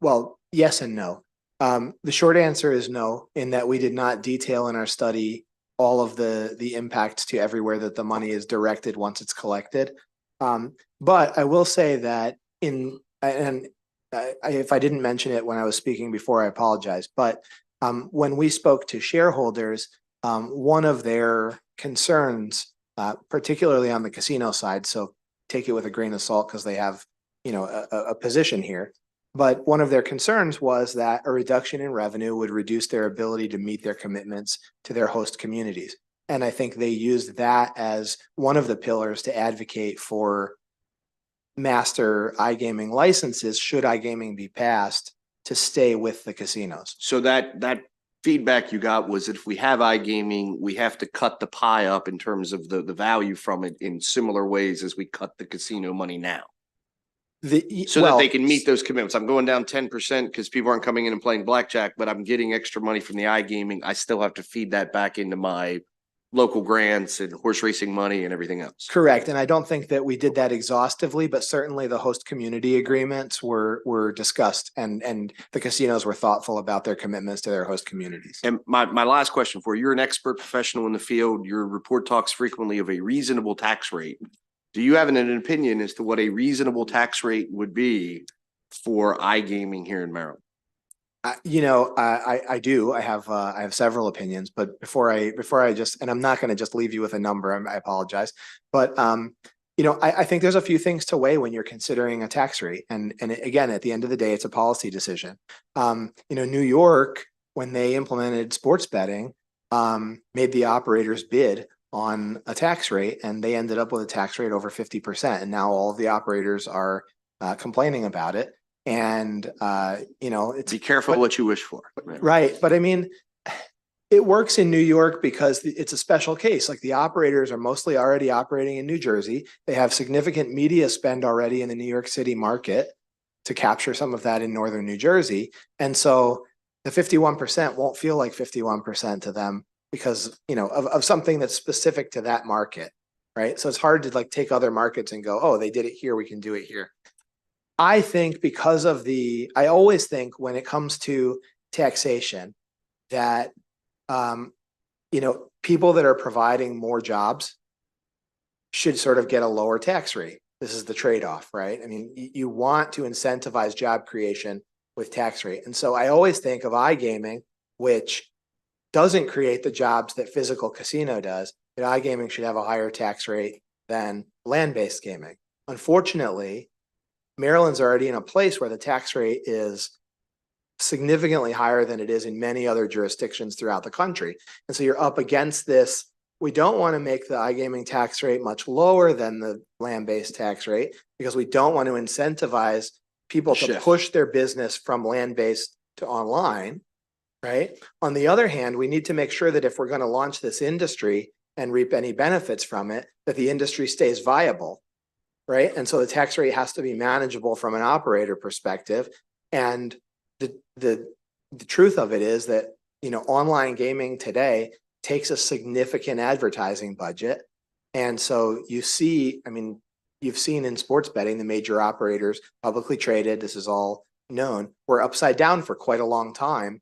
C: well, yes and no. The short answer is no, in that we did not detail in our study all of the impacts to everywhere that the money is directed once it's collected. But I will say that if I didn't mention it when I was speaking before, I apologize. But when we spoke to shareholders, one of their concerns, particularly on the casino side, so take it with a grain of salt because they have, you know, a position here. But one of their concerns was that a reduction in revenue would reduce their ability to meet their commitments to their host communities. And I think they used that as one of the pillars to advocate for master iGaming licenses, should iGaming be passed, to stay with the casinos.
E: So that feedback you got was that if we have iGaming, we have to cut the pie up in terms of the value from it in similar ways as we cut the casino money now. That they can meet those commitments. I'm going down 10% because people aren't coming in and playing blackjack, but I'm getting extra money from the iGaming. I still have to feed that back into my local grants and horse racing money and everything else.
C: Correct. And I don't think that we did that exhaustively, but certainly the host community agreements were discussed and the casinos were thoughtful about their commitments to their host communities.
E: And my last question for you, you're an expert professional in the field. Your report talks frequently of a reasonable tax rate. Do you have an opinion as to what a reasonable tax rate would be for iGaming here in Maryland?
C: I do. I have several opinions, but before I just, and I'm not going to just leave you with a number. I apologize, but I think there's a few things to weigh when you're considering a tax rate, and again, at the end of the day, it's a policy decision. New York, when they implemented sports betting, made the operators bid on a tax rate, and they ended up with a tax rate over 50%, and now all of the operators are complaining about it. And, it's
E: Be careful what you wish for.
C: right. But I mean, it works in New York because it's a special case. Like the operators are mostly already operating in New Jersey. They have significant media spend already in the New York City market to capture some of that in Northern New Jersey. And so the 51% won't feel like 51% to them because, of something that's specific to that market. Right. So it's hard to like take other markets and go, oh, they did it here, we can do it here. I think because of I always think when it comes to taxation that, people that are providing more jobs should sort of get a lower tax rate. This is the trade-off, right? I mean, you want to incentivize job creation with tax rate. And so I always think of iGaming, which doesn't create the jobs that physical casino does, that iGaming should have a higher tax rate than land-based gaming. Unfortunately, Maryland's already in a place where the tax rate is significantly higher than it is in many other jurisdictions throughout the country. And so you're up against this. We don't want to make the iGaming tax rate much lower than the land-based tax rate because we don't want to incentivize people to push their business from land-based to online, right? On the other hand, we need to make sure that if we're going to launch this industry and reap any benefits from it, that the industry stays viable. Right. And so the tax rate has to be manageable from an operator perspective. And the truth of it is that, online gaming today takes a significant advertising budget. And so you've seen in sports betting, the major operators publicly traded, this is all known, were upside down for quite a long time.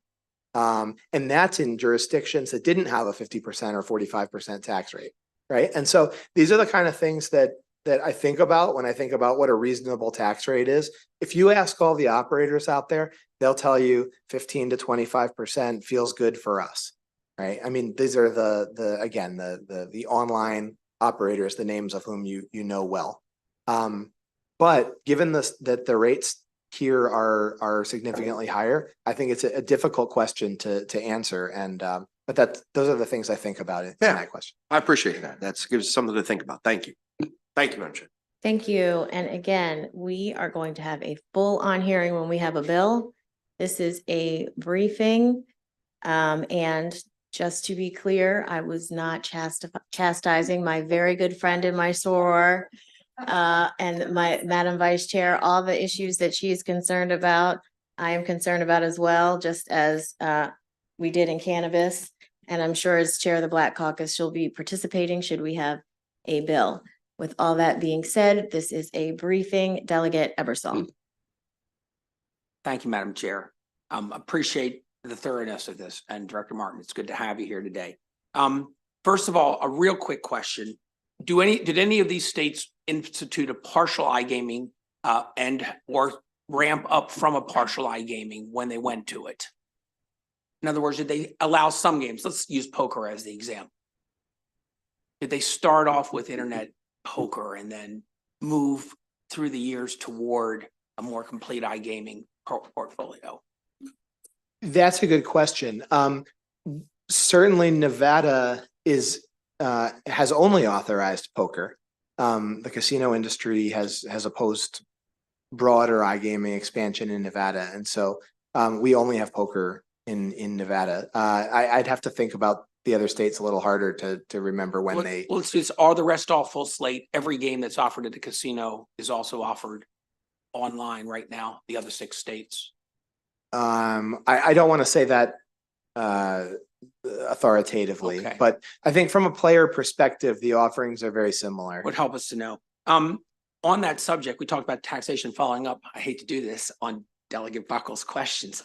C: And that's in jurisdictions that didn't have a 50% or 45% tax rate. Right. And so these are the kind of things that I think about when I think about what a reasonable tax rate is. If you ask all the operators out there, they'll tell you 15 to 25% feels good for us, right? I mean, these are the online operators, the names of whom you know well. But given that the rates here are significantly higher, I think it's a difficult question to answer. And but those are the things I think about in that question.
E: I appreciate that. That gives us something to think about. Thank you. Thank you, Madam Chair.
A: Thank you. And again, we are going to have a full-on hearing when we have a bill. This is a briefing. And just to be clear, I was not chastising my very good friend in my soror and my Madam Vice Chair. All the issues that she is concerned about, I am concerned about as well, just as we did in cannabis. And I'm sure as Chair of the Black Caucus, she'll be participating should we have a bill. With all that being said, this is a briefing. Delegate Ebersol.
F: Thank you, Madam Chair. Appreciate the thoroughness of this. And Director Martin, it's good to have you here today. First of all, a real quick question. Did any of these states institute a partial iGaming or ramp up from a partial iGaming when they went to it? In other words, did they allow some games? Let's use poker as the example. Did they start off with internet poker and then move through the years toward a more complete iGaming portfolio?
C: That's a good question. Certainly Nevada has only authorized poker. The casino industry has opposed broader iGaming expansion in Nevada. And so we only have poker in Nevada. I'd have to think about the other states a little harder to remember when they.
F: Well, are the rest all full slate? Every game that's offered at the casino is also offered online right now, the other 6 states?
C: I don't want to say that authoritatively.
F: Okay.
C: But I think from a player perspective, the offerings are very similar.
F: Would help us to know. On that subject, we talked about taxation following up. I hate to do this on Delegate Buckles' questions.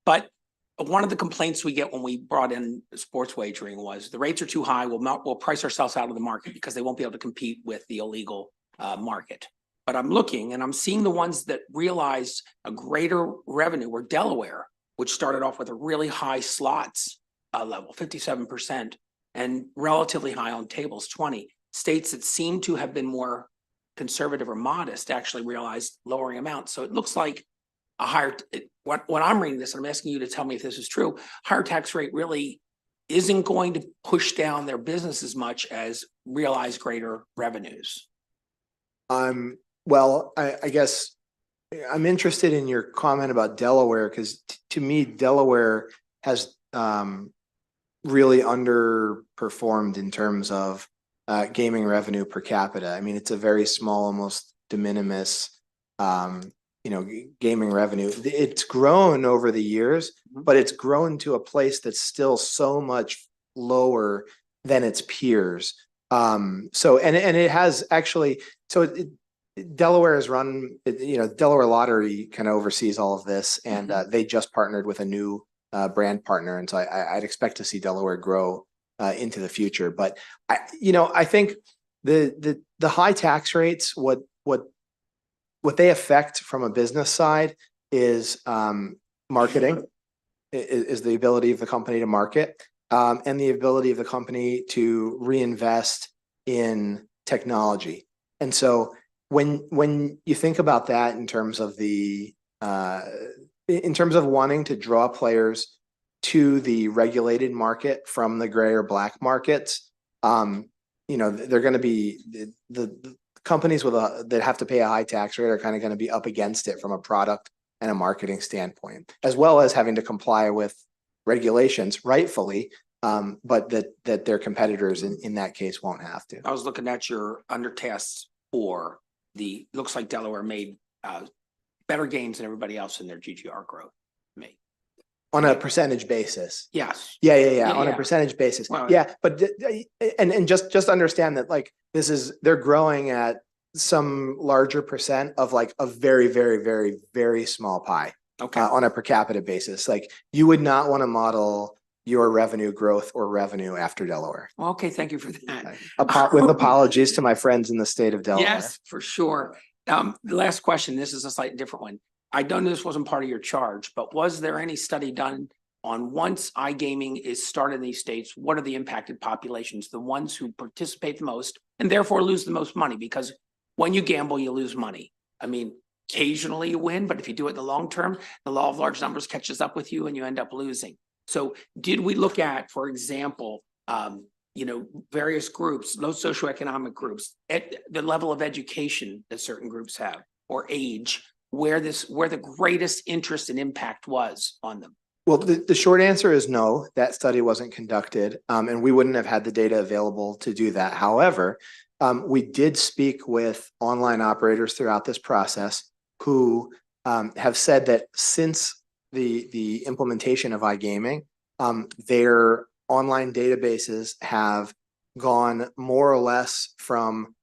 F: But one of the complaints we get when we brought in sports wagering was the rates are too high. We'll price ourselves out of the market because they won't be able to compete with the illegal market. But I'm looking and I'm seeing the ones that realized a greater revenue were Delaware, which started off with a really high slots level, 57%, and relatively high on tables, 20. States that seem to have been more conservative or modest actually realized lowering amounts. So it looks like a higher, when I'm reading this, and I'm asking you to tell me if this is true, higher tax rate really isn't going to push down their business as much as realize greater revenues.
C: Well, I guess I'm interested in your comment about Delaware, because to me, Delaware has really underperformed in terms of gaming revenue per capita. I mean, it's a very small, almost de minimis, gaming revenue. It's grown over the years, but it's grown to a place that's still so much lower than its peers. So it has actually, Delaware is run, Delaware Lottery kind of oversees all of this, and they just partnered with a new brand partner, and so I'd expect to see Delaware grow into the future. But I think the high tax rates, what they affect from a business side is marketing, is the ability of the company to market, and the ability of the company to reinvest in technology. And so when you think about that in terms of wanting to draw players to the regulated market from the gray or black markets, they're going to be the companies that have to pay a high tax rate are kind of going to be up against it from a product and a marketing standpoint, as well as having to comply with regulations, rightfully, but that their competitors in that case won't have to.
F: I was looking at your undertasks for looks like Delaware made better gains than everybody else in their GGR growth.
C: On a percentage basis.
F: Yes.
C: Yeah. On a percentage basis.
F: Well,
C: yeah. But and just understand that they're growing at some larger percent of a very, very, very, very small pie.
F: Okay.
C: On a per capita basis. You would not want to model your revenue growth or revenue after Delaware.
F: Well, okay. Thank you for that.
C: With apologies to my friends in the state of Delaware.
F: Yes, for sure. The last question, this is a slightly different one. I don't know this wasn't part of your charge, but was there any study done on once iGaming is started in these states, what are the impacted populations, the ones who participate the most and therefore lose the most money? Because when you gamble, you lose money. I mean, occasionally you win, but if you do it in the long term, the law of large numbers catches up with you and you end up losing. So did we look at, for example, various groups, low socioeconomic groups, at the level of education that certain groups have or age, where the greatest interest and impact was on them?
C: Well, the short answer is no, that study wasn't conducted, and we wouldn't have had the data available to do that. However, we did speak with online operators throughout this process who have said that since the implementation of iGaming, their online databases have gone more or less from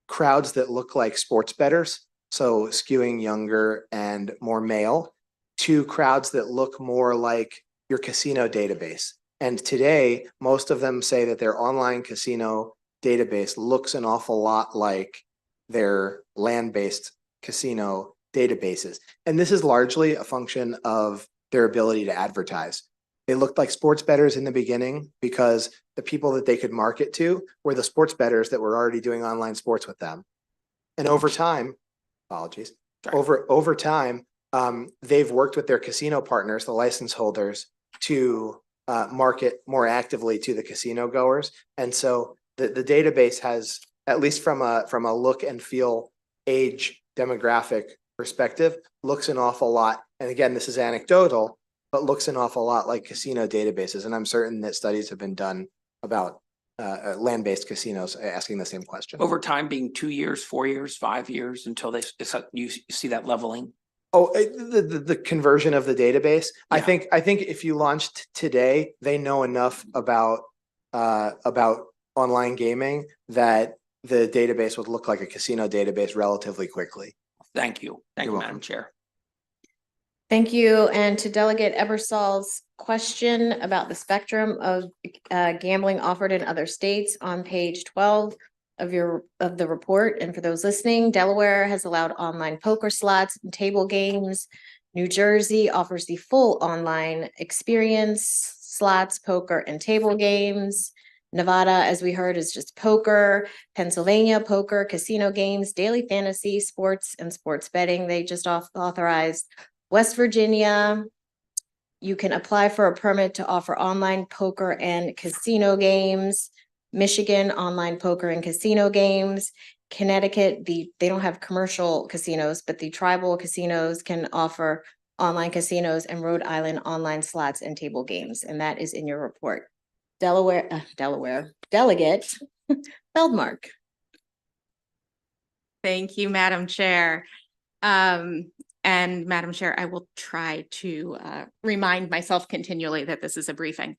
C: crowds that look like sports bettors, so skewing younger and more male, to crowds that look more like your casino database. And today, most of them say that their online casino database looks an awful lot like their land-based casino databases. And this is largely a function of their ability to advertise. They looked like sports bettors in the beginning because the people that they could market to were the sports bettors that were already doing online sports with them. And over time, over time, they've worked with their casino partners, the license holders, to market more actively to the casino goers. And so the database has, at least from a look and feel, age, demographic perspective, looks an awful lot. And again, this is anecdotal, but looks an awful lot like casino databases. And I'm certain that studies have been done about land-based casinos asking the same question.
F: Over time being 2 years, 4 years, 5 years until you see that leveling?
C: Oh, the conversion of the database. I
F: Yeah.
C: think if you launched today, they know enough about online gaming that the database would look like a casino database relatively quickly.
F: Thank you. Thank
C: You're
F: you,
C: welcome.
F: Madam Chair.
A: Thank you. And to Delegate Ebersol's question about the spectrum of gambling offered in other states on page 12 of the report. And for those listening, Delaware has allowed online poker slots and table games. New Jersey offers the full online experience, slots, poker, and table games. Nevada, as we heard, is just poker. Pennsylvania, poker, casino games, daily fantasy, sports, and sports betting. They just authorized. West Virginia, you can apply for a permit to offer online poker and casino games. Michigan, online poker and casino games. Connecticut, they don't have commercial casinos, but the tribal casinos can offer online casinos, and Rhode Island online slots and table games. And that is in your report. Delaware, Delegate Feldmark.
G: Thank you, Madam Chair. And Madam Chair, I will try to remind myself continually that this is a briefing.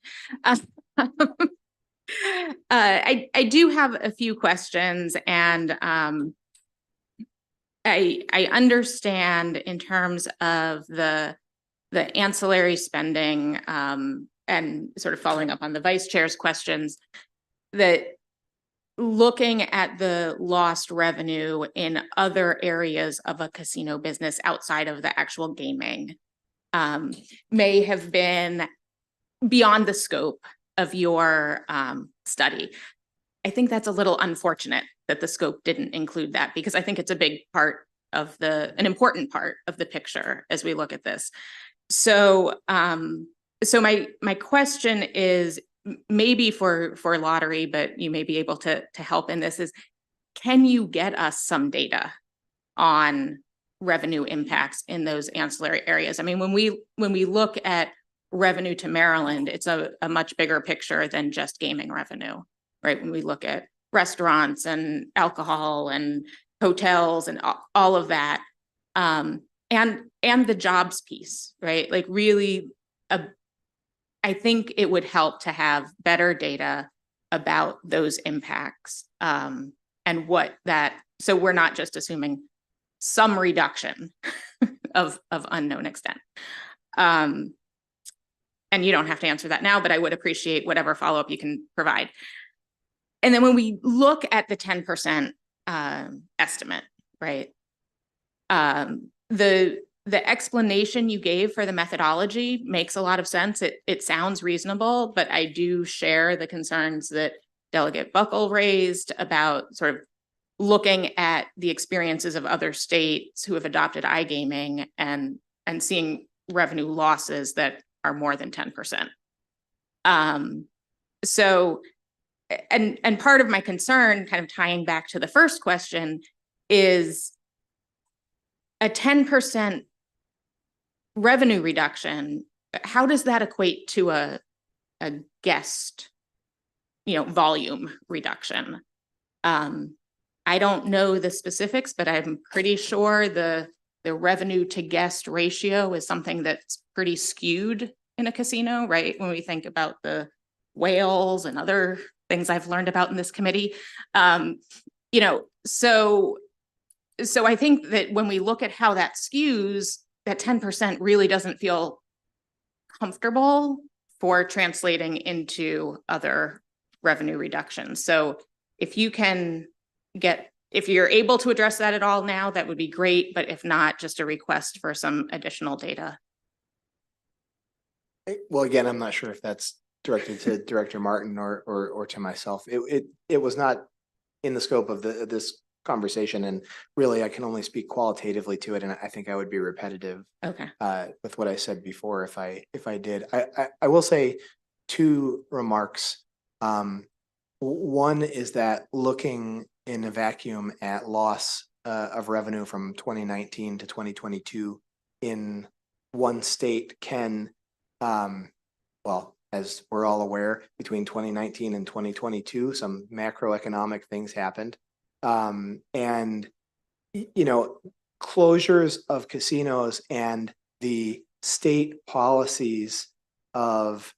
G: I do have a few questions, and I understand in terms of the ancillary spending and sort of following up on the Vice Chair's questions, that looking at the lost revenue in other areas of a casino business outside of the actual gaming may have been beyond the scope of your study. I think that's a little unfortunate that the scope didn't include that, because I think it's a big part of an important part of the picture as we look at this. So, so my question is, maybe for lottery, but you may be able to help in this, is can you get us some data on revenue impacts in those ancillary areas? I mean, when we look at revenue to Maryland, it's a much bigger picture than just gaming revenue, right? When we look at restaurants and alcohol and hotels and all of that, and the jobs piece, right? Like really, I think it would help to have better data about those impacts and what that, so we're not just assuming some reduction of unknown extent. And you don't have to answer that now, but I would appreciate whatever follow-up you can provide. And then when we look at the 10% estimate, right? The explanation you gave for the methodology makes a lot of sense. It sounds reasonable, but I do share the concerns that Delegate Buckle raised about sort of looking at the experiences of other states who have adopted iGaming and seeing revenue losses that are more than 10%. So, and part of my concern, kind of tying back to the first question, is a 10% revenue reduction. How does that equate to a guest, volume reduction? I don't know the specifics, but I'm pretty sure the revenue to guest ratio is something that's pretty skewed in a casino, right? When we think about the whales and other things I've learned about in this committee, so I think that when we look at how that skews, that 10% really doesn't feel comfortable for translating into other revenue reductions. So if you can if you're able to address that at all now, that would be great. But if not, just a request for some additional data.
C: Well, again, I'm not sure if that's directed to Director Martin or to myself. It was not in the scope of this conversation, and really I can only speak qualitatively to it, and I think I would be repetitive with what I said before if I did. I will say two remarks. One is that looking in a vacuum at loss of revenue from 2019 to 2022 in one state can, well, as we're all aware, between 2019 and 2022, some macroeconomic things happened. And, closures of casinos and the state policies of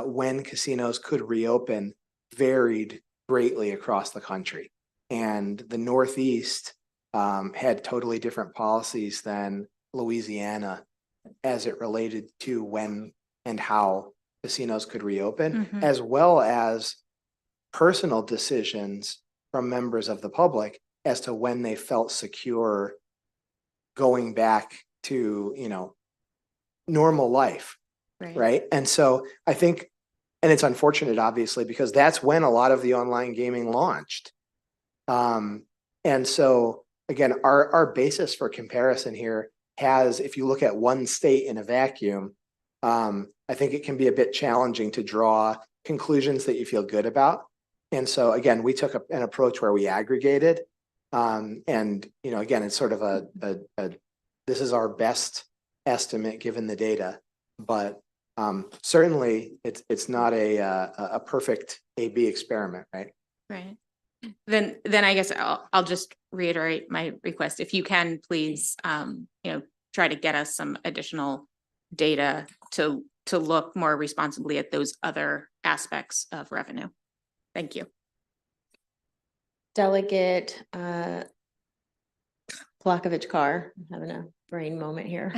C: when casinos could reopen varied greatly across the country. And the Northeast had totally different policies than Louisiana as it related to when and how casinos could reopen,
G: Mhm.
C: as well as personal decisions from members of the public as to when they felt secure going back to, normal life, right? And so I think, and it's unfortunate, obviously, because that's when a lot of the online gaming launched. And so again, our basis for comparison here has, if you look at one state in a vacuum, I think it can be a bit challenging to draw conclusions that you feel good about. And so again, we took an approach where we aggregated, and again, it's sort of this is our best estimate given the data, but certainly it's not a perfect A/B experiment, right?
G: Right. Then I guess I'll just reiterate my request. If you can, please, try to get us some additional data to look more responsibly at those other aspects of revenue. Thank you.
A: Delegate Plakovich Carr, I'm having a brain moment here.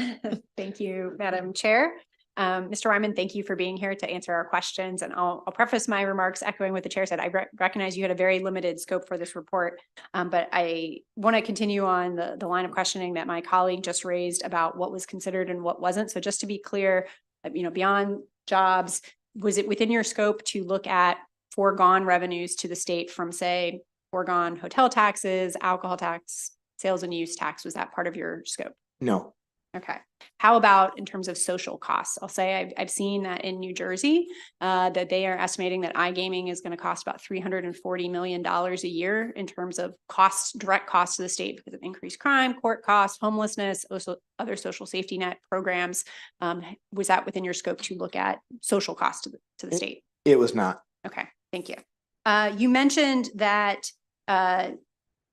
H: Thank you, Madam Chair. Mr. Wyman, thank you for being here to answer our questions. And I'll preface my remarks echoing what the chair said. I recognize you had a very limited scope for this report, but I want to continue on the line of questioning that my colleague just raised about what was considered and what wasn't. So just to be clear, beyond jobs, was it within your scope to look at foregone revenues to the state from, say, foregone hotel taxes, alcohol tax, sales and use tax? Was that part of your scope?
C: No.
H: Okay. How about in terms of social costs? I'll say I've seen that in New Jersey, that they are estimating that iGaming is going to cost about $340 million a year in terms of costs, direct costs to the state because of increased crime, court costs, homelessness, also other social safety net programs. Was that within your scope to look at social costs to the state?
C: It was not.
H: Okay, thank you. You mentioned that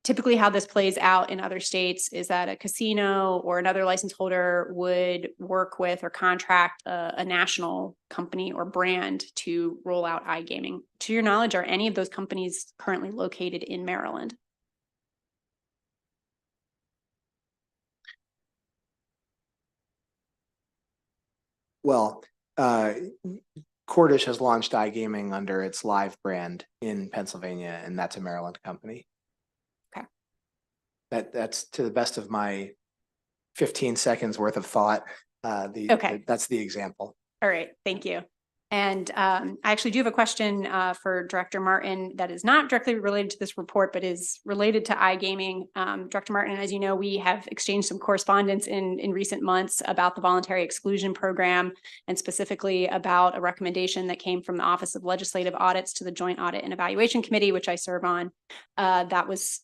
H: typically how this plays out in other states is that a casino or another license holder would work with or contract a national company or brand to roll out iGaming. To your knowledge, are any of those companies currently located in Maryland?
C: Well, Cordish has launched iGaming under its Live brand in Pennsylvania, and that's a Maryland company.
H: Okay.
C: That's to the best of my 15 seconds worth of thought. That's the example.
H: All right, thank you. And I actually do have a question for Director Martin that is not directly related to this report, but is related to iGaming. Director Martin, as you know, we have exchanged some correspondence in recent months about the voluntary exclusion program, and specifically about a recommendation that came from the Office of Legislative Audits to the Joint Audit and Evaluation Committee, which I serve on. That was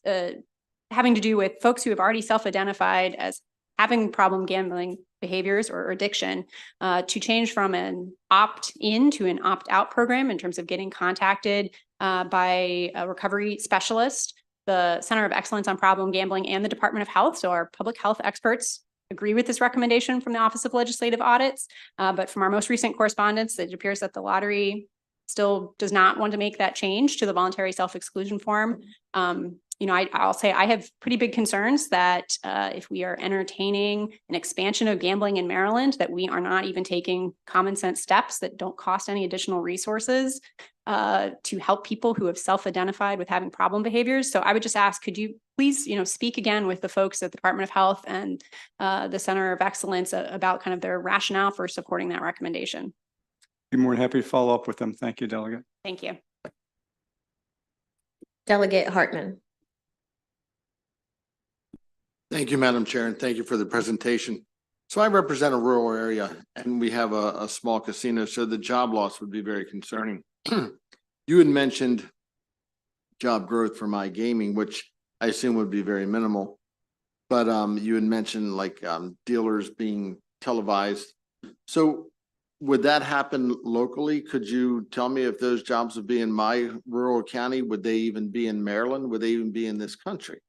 H: having to do with folks who have already self-identified as having problem gambling behaviors or addiction, to change from an opt-in to an opt-out program in terms of getting contacted by a recovery specialist. The Center of Excellence on Problem Gambling and the Department of Health, so our public health experts, agree with this recommendation from the Office of Legislative Audits. But from our most recent correspondence, it appears that the lottery still does not want to make that change to the voluntary self-exclusion form. I'll say I have pretty big concerns that if we are entertaining an expansion of gambling in Maryland, that we are not even taking common sense steps that don't cost any additional resources to help people who have self-identified with having problem behaviors. So I would just ask, could you please, speak again with the folks at the Department of Health and the Center of Excellence about kind of their rationale for supporting that recommendation?
B: Be more than happy to follow up with them. Thank you, Delegate.
H: Thank you.
A: Delegate Hartman.
E: Thank you, Madam Chair, and thank you for the presentation. So I represent a rural area and we have a small casino, so the job loss would be very concerning. You had mentioned job growth for iGaming, which I assume would be very minimal. But you had mentioned like dealers being televised. So would that happen locally? Could you tell me if those jobs would be in my rural county? Would they even be in Maryland? Would they even be in this country?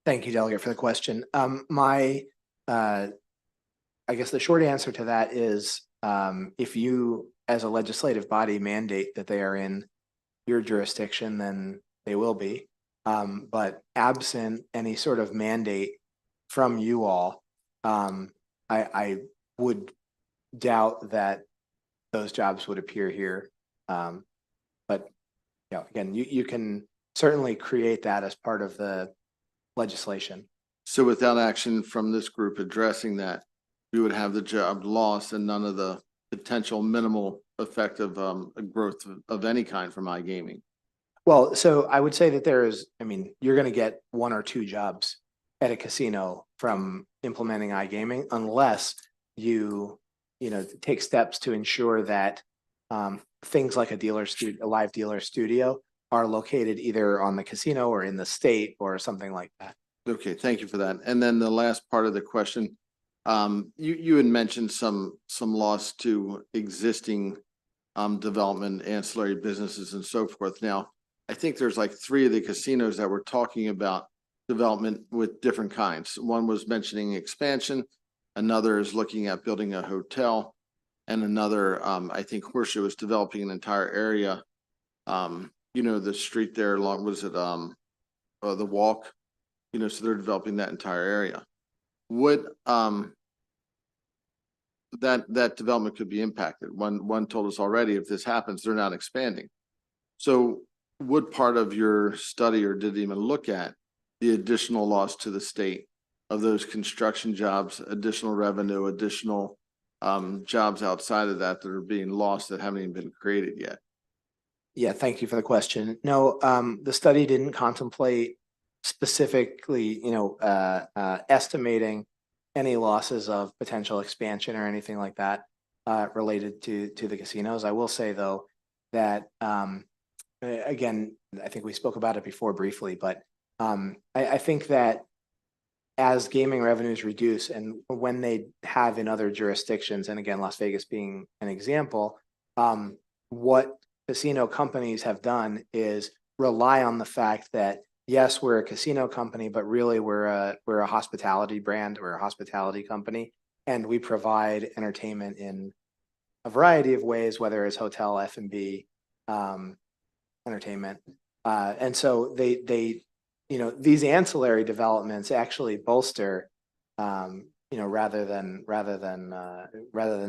C: Thank you, Delegate, for the question. I guess the short answer to that is, if you, as a legislative body, mandate that they are in your jurisdiction, then they will be. But absent any sort of mandate from you all, I would doubt that those jobs would appear here. But again, you can certainly create that as part of the legislation.
I: So without action from this group addressing that, we would have the job lost and none of the potential minimal effect of growth of any kind from iGaming.
C: Well, so I would say that you're going to get 1 or 2 jobs at a casino from implementing iGaming, unless you take steps to ensure that things like a live dealer studio are located either on the casino or in the state or something like that.
I: Okay, thank you for that. And then the last part of the question, you had mentioned some loss to existing development, ancillary businesses and so forth. Now, I think there's like 3 of the casinos that were talking about development with different kinds. One was mentioning expansion, another is looking at building a hotel, and another, I think Horseshoe is developing an entire area. The street there along, was it the walk? So they're developing that entire area. Would that development could be impacted? One told us already, if this happens, they're not expanding. So would part of your study, or did it even look at the additional loss to the state of those construction jobs, additional revenue, additional jobs outside of that are being lost that haven't even been created yet?
C: Yeah, thank you for the question. No, the study didn't contemplate specifically, estimating any losses of potential expansion or anything like that related to the casinos. I will say, though, that again, I think we spoke about it before briefly, but I think that as gaming revenues reduce, and when they have in other jurisdictions, and again, Las Vegas being an example, what casino companies have done is rely on the fact that, yes, we're a casino company, but really we're a hospitality brand, we're a hospitality company, and we provide entertainment in a variety of ways, whether it's hotel, F&B, entertainment. And so they these ancillary developments actually bolster, rather than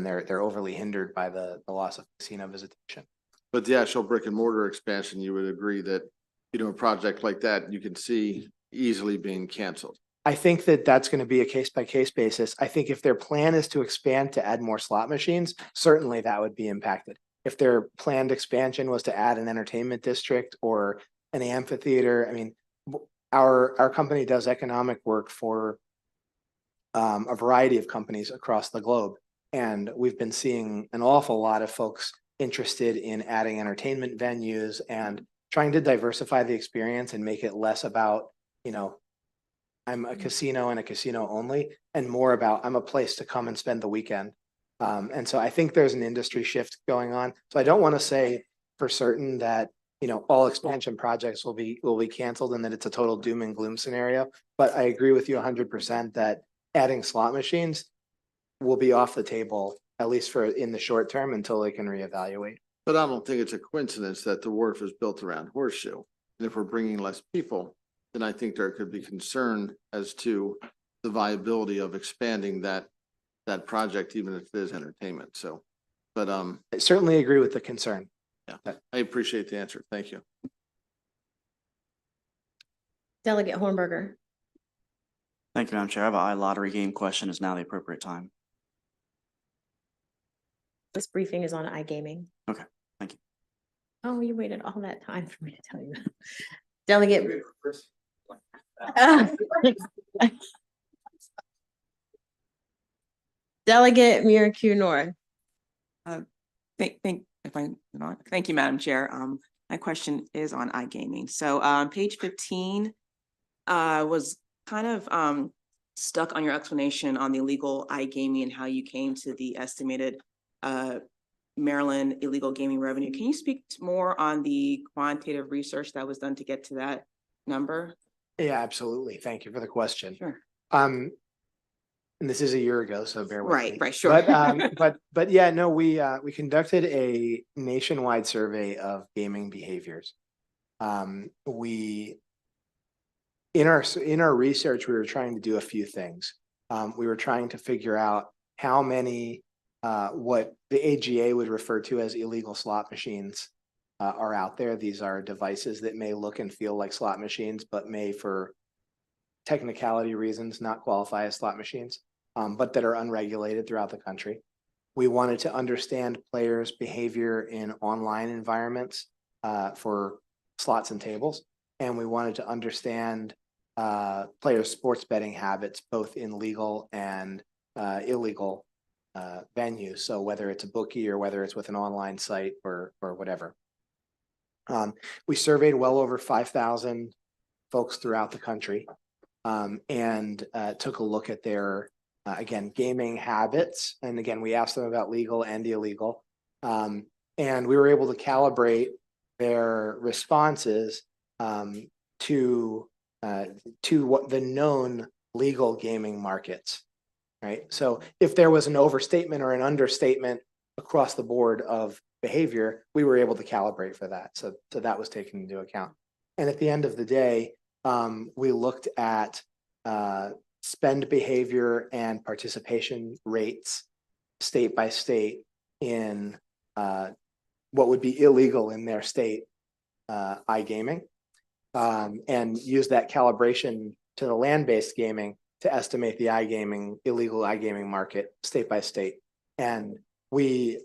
C: they're overly hindered by the loss of casino visitation.
I: But the actual brick and mortar expansion, you would agree that, a project like that, you can see easily being canceled.
C: I think that that's going to be a case by case basis. I think if their plan is to expand to add more slot machines, certainly that would be impacted. If their planned expansion was to add an entertainment district or an amphitheater, our company does economic work for a variety of companies across the globe. And we've been seeing an awful lot of folks interested in adding entertainment venues and trying to diversify the experience and make it less about, I'm a casino and a casino only, and more about I'm a place to come and spend the weekend. And so I think there's an industry shift going on. So I don't want to say for certain that, all expansion projects will be canceled and that it's a total doom and gloom scenario. But I agree with you 100% that adding slot machines will be off the table, at least for in the short term, until they can reevaluate.
I: But I don't think it's a coincidence that the wharf is built around Horseshoe. And if we're bringing less people, then I think there could be concern as to the viability of expanding that project, even if it is entertainment. So, but
C: I certainly agree with the concern.
I: Yeah, I appreciate the answer. Thank you.
A: Delegate Hornberger.
J: Thank you, Madam Chair. I have a iLottery game question. Is now the appropriate time?
A: This briefing is on iGaming.
J: Okay, thank you.
A: Oh, you waited all that time for me to tell you. Delegate. Delegate Miracle North.
K: Thank you, Madam Chair. My question is on iGaming. So on page 15, was kind of stuck on your explanation on the illegal iGaming and how you came to the estimated Maryland illegal gaming revenue. Can you speak more on the quantitative research that was done to get to that number?
C: Yeah, absolutely. Thank you for the question.
K: Sure.
C: And this is a year ago, so bear with me.
K: Right, sure.
C: But yeah, no, we conducted a nationwide survey of gaming behaviors. We in our research, we were trying to do a few things. We were trying to figure out how many what the AGA would refer to as illegal slot machines are out there. These are devices that may look and feel like slot machines, but may, for technicality reasons, not qualify as slot machines, but that are unregulated throughout the country. We wanted to understand players' behavior in online environments for slots and tables. And we wanted to understand players' sports betting habits, both in legal and illegal venues. So whether it's a bookie or whether it's with an online site or whatever. We surveyed well over 5,000 folks throughout the country and took a look at their, again, gaming habits. And again, we asked them about legal and illegal. And we were able to calibrate their responses to what the known legal gaming markets, right? So if there was an overstatement or an understatement across the board of behavior, we were able to calibrate for that. So that was taken into account. And at the end of the day, we looked at spend behavior and participation rates state by state in what would be illegal in their state iGaming, and use that calibration to the land-based gaming to estimate the illegal iGaming market state by state. And we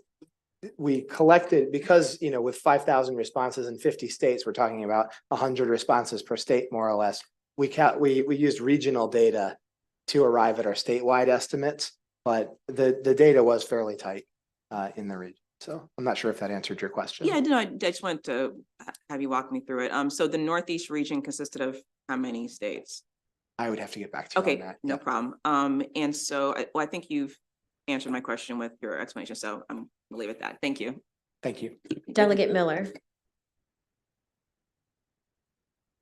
C: collected, because, you know, with 5,000 responses in 50 states, we're talking about 100 responses per state, more or less. We used regional data to arrive at our statewide estimates, but the data was fairly tight in the region. So I'm not sure if that answered your question.
K: Yeah, no, I just wanted to have you walk me through it. So the Northeast region consisted of how many states?
C: I would have to get back to you on
K: Okay,
C: that.
K: no
C: Yep.
K: problem. And so I think you've answered my question with your explanation, so I'm gonna leave it at that. Thank you.
C: Thank you.
A: Delegate Miller.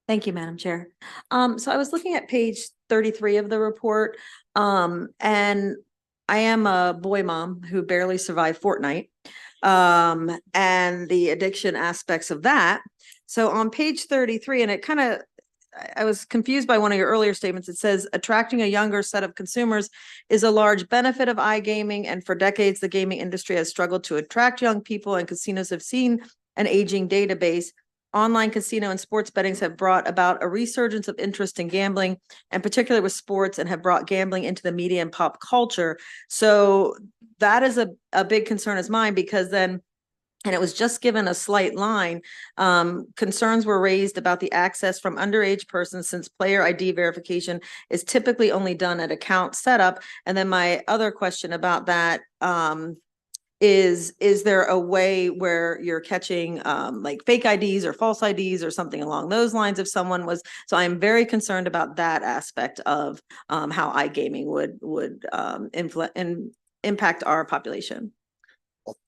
L: Thank you, Madam Chair. So I was looking at page 33 of the report, and I am a boy mom who barely survived Fortnite, and the addiction aspects of that. So on page 33, and I was confused by one of your earlier statements. It says attracting a younger set of consumers is a large benefit of iGaming, and for decades, the gaming industry has struggled to attract young people, and casinos have seen an aging database. Online casino and sports bettings have brought about a resurgence of interest in gambling, and particularly with sports, and have brought gambling into the media and pop culture. So that is a big concern as mine, because then, and it was just given a slight line, concerns were raised about the access from underage persons, since player ID verification is typically only done at account setup. And then my other question about that is there a way where you're catching like fake IDs or false IDs or something along those lines if someone was, so I'm very concerned about that aspect of how iGaming would impact our population.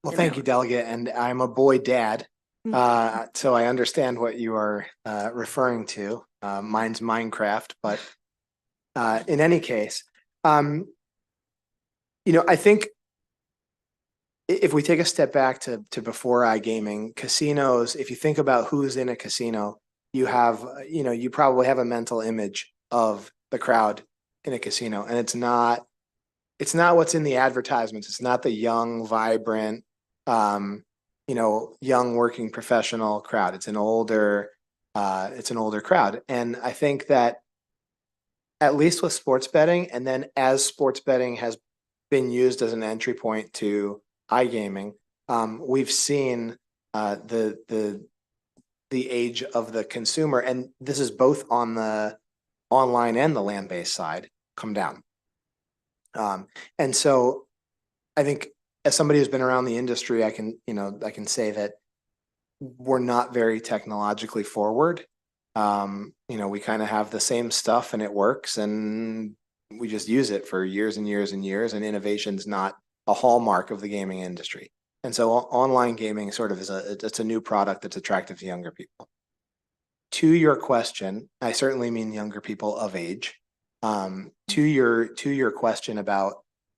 C: Well, thank you, Delegate. And I'm a boy dad, so I understand what you are referring to. Mine's Minecraft, but in any case, you know, I think if we take a step back to before iGaming, casinos, if you think about who's in a casino, you have, you know, you probably have a mental image of the crowd in a casino, and it's not what's in the advertisements. It's not the young, vibrant, you know, young working professional crowd. It's an older crowd. And I think that at least with sports betting, and then as sports betting has been used as an entry point to iGaming, we've seen the age of the consumer, and this is both on the online and the land-based side, come down. And so I think as somebody who's been around the industry, I can say that we're not very technologically forward. You know, we kind of have the same stuff and it works, and we just use it for years and years and years, and innovation's not a hallmark of the gaming industry. And so online gaming sort of it's a new product that's attractive to younger people. to your question, I certainly mean younger people of age. To your question about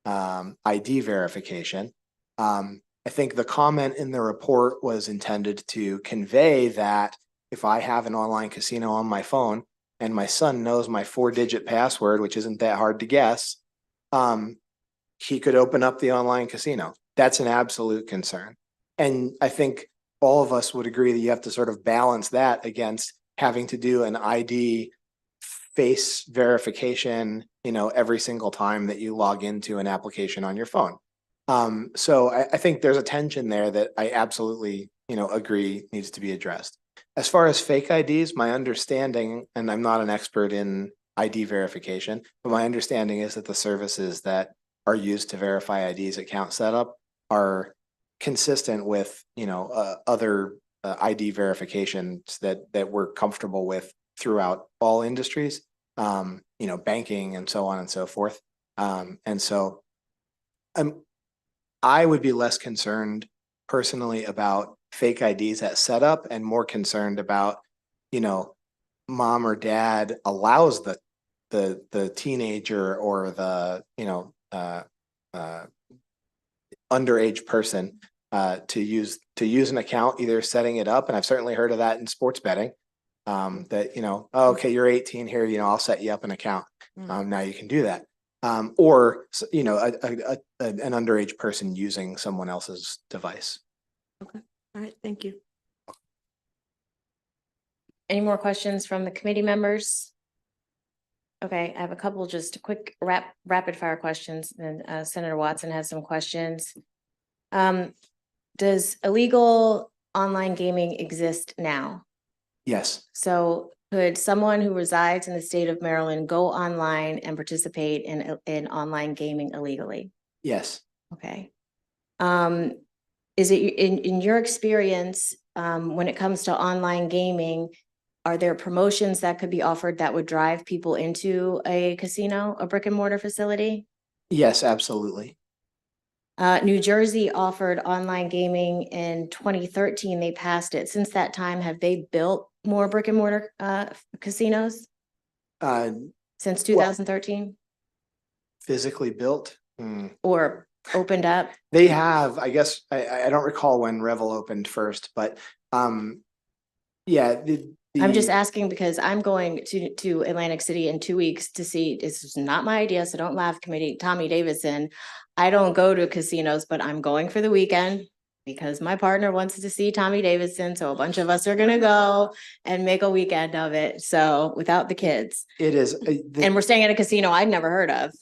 C: ID verification, I think the comment in the report was intended to convey that if I have an online casino on my phone and my son knows my 4-digit password, which isn't that hard to guess, he could open up the online casino. That's an absolute concern. And I think all of us would agree that you have to sort of balance that against having to do an ID face verification, every single time that you log into an application on your phone. So I think there's a tension there that I absolutely, agree needs to be addressed. As far as fake IDs, my understanding, and I'm not an expert in ID verification, but my understanding is that the services that are used to verify IDs account setup are consistent with, other ID verifications that we're comfortable with throughout all industries, banking and so on and so forth. And so I would be less concerned personally about fake IDs at setup and more concerned about, mom or dad allows the teenager or the, underage person to use an account, either setting it up, and I've certainly heard of that in sports betting, that, oh, okay, you're 18 here, I'll set you up an account. Now you can do that. Or, an underage person using someone else's device.
L: Okay. All right. Thank you.
A: Any more questions from the committee members? Okay, I have a couple just quick rapid fire questions, and Senator Watson has some questions. Does illegal online gaming exist now?
C: Yes.
A: So could someone who resides in the state of Maryland go online and participate in online gaming illegally?
C: Yes.
A: Okay. Is it in your experience, when it comes to online gaming, are there promotions that could be offered that would drive people into a casino, a brick and mortar facility?
C: Yes, absolutely.
A: New Jersey offered online gaming in 2013. They passed it. Since that time, have they built more brick and mortar casinos? Since 2013?
C: Physically built?
A: Or opened up?
C: They have, I guess, I don't recall when Revel opened first, but yeah.
A: I'm just asking because I'm going to Atlantic City in 2 weeks to see, this is not my idea, so don't laugh, committee, Tommy Davidson. I don't go to casinos, but I'm going for the weekend because my partner wants to see Tommy Davidson. So a bunch of us are going to go and make a weekend of it. So without the kids.
C: It is.
A: And we're staying at a casino I'd never heard of.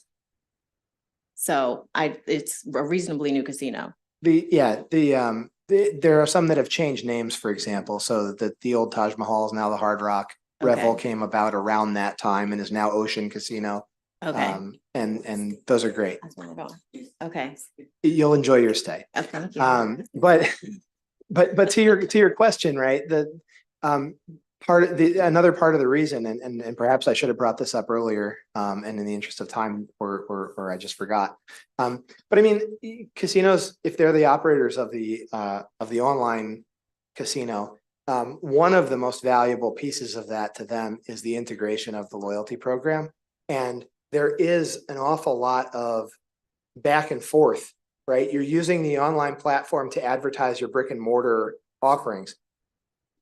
A: So it's a reasonably new casino.
C: There are some that have changed names, for example, so that the old Taj Mahal is now the Hard Rock. Revel came about around that time and is now Ocean Casino.
A: Okay.
C: And those are great.
A: That's where we're going. Okay.
C: You'll enjoy your stay.
A: Okay. Thank you.
C: But to your question, right? Another part of the reason, and perhaps I should have brought this up earlier, and in the interest of time, or I just forgot. But I mean, casinos, if they're the operators of the online casino, one of the most valuable pieces of that to them is the integration of the loyalty program. And there is an awful lot of back and forth, right? You're using the online platform to advertise your brick and mortar offerings.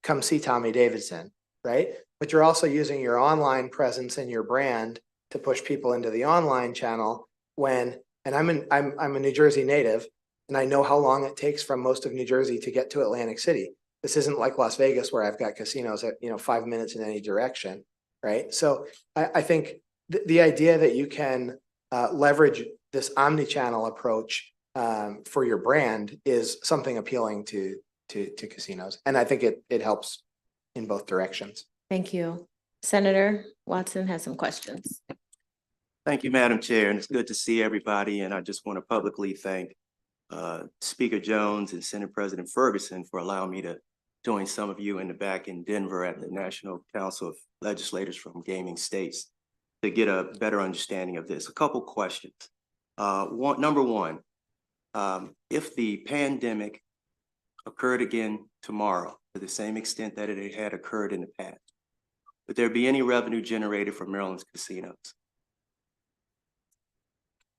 C: Come see Tommy Davidson, right? But you're also using your online presence and your brand to push people into the online channel and I'm a New Jersey native, and I know how long it takes from most of New Jersey to get to Atlantic City. This isn't like Las Vegas where I've got casinos at, 5 minutes in any direction, right? So I think the idea that you can leverage this omni-channel approach for your brand is something appealing to casinos. And I think it helps in both directions.
A: Thank you. Senator Watson has some questions.
M: Thank you, Madam Chair, and it's good to see everybody. And I just want to publicly thank Speaker Jones and Senate President Ferguson for allowing me to join some of you in the back in Denver at the National Council of Legislators from Gaming States to get a better understanding of this. A couple questions. Number one, if the pandemic occurred again tomorrow to the same extent that it had occurred in the past, would there be any revenue generated from Maryland's casinos?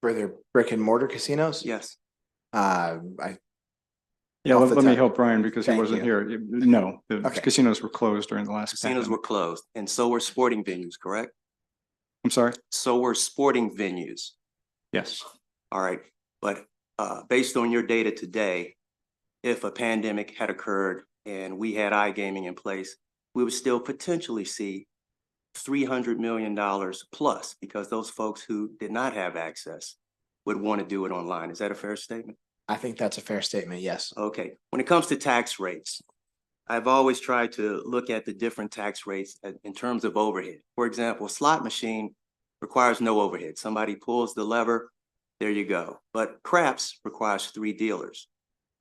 C: For their brick and mortar casinos?
M: Yes.
C: I,
B: Yeah,
C: Off the
B: let me
C: top.
B: help Brian because he
C: Thank
B: wasn't
C: you.
B: here. No, the
C: Okay.
B: casinos were closed during the last
M: Casinos were
B: pandemic.
M: closed and so were sporting venues, correct?
B: I'm sorry?
M: So were sporting venues.
B: Yes.
M: All right, but based on your data today, if a pandemic had occurred and we had iGaming in place, we would still potentially see $300 million plus because those folks who did not have access would want to do it online. Is that a fair statement?
C: I think that's a fair statement, yes.
M: Okay, when it comes to tax rates, I've always tried to look at the different tax rates in terms of overhead. For example, a slot machine requires no overhead. Somebody pulls the lever, there you go. But craps requires 3 dealers.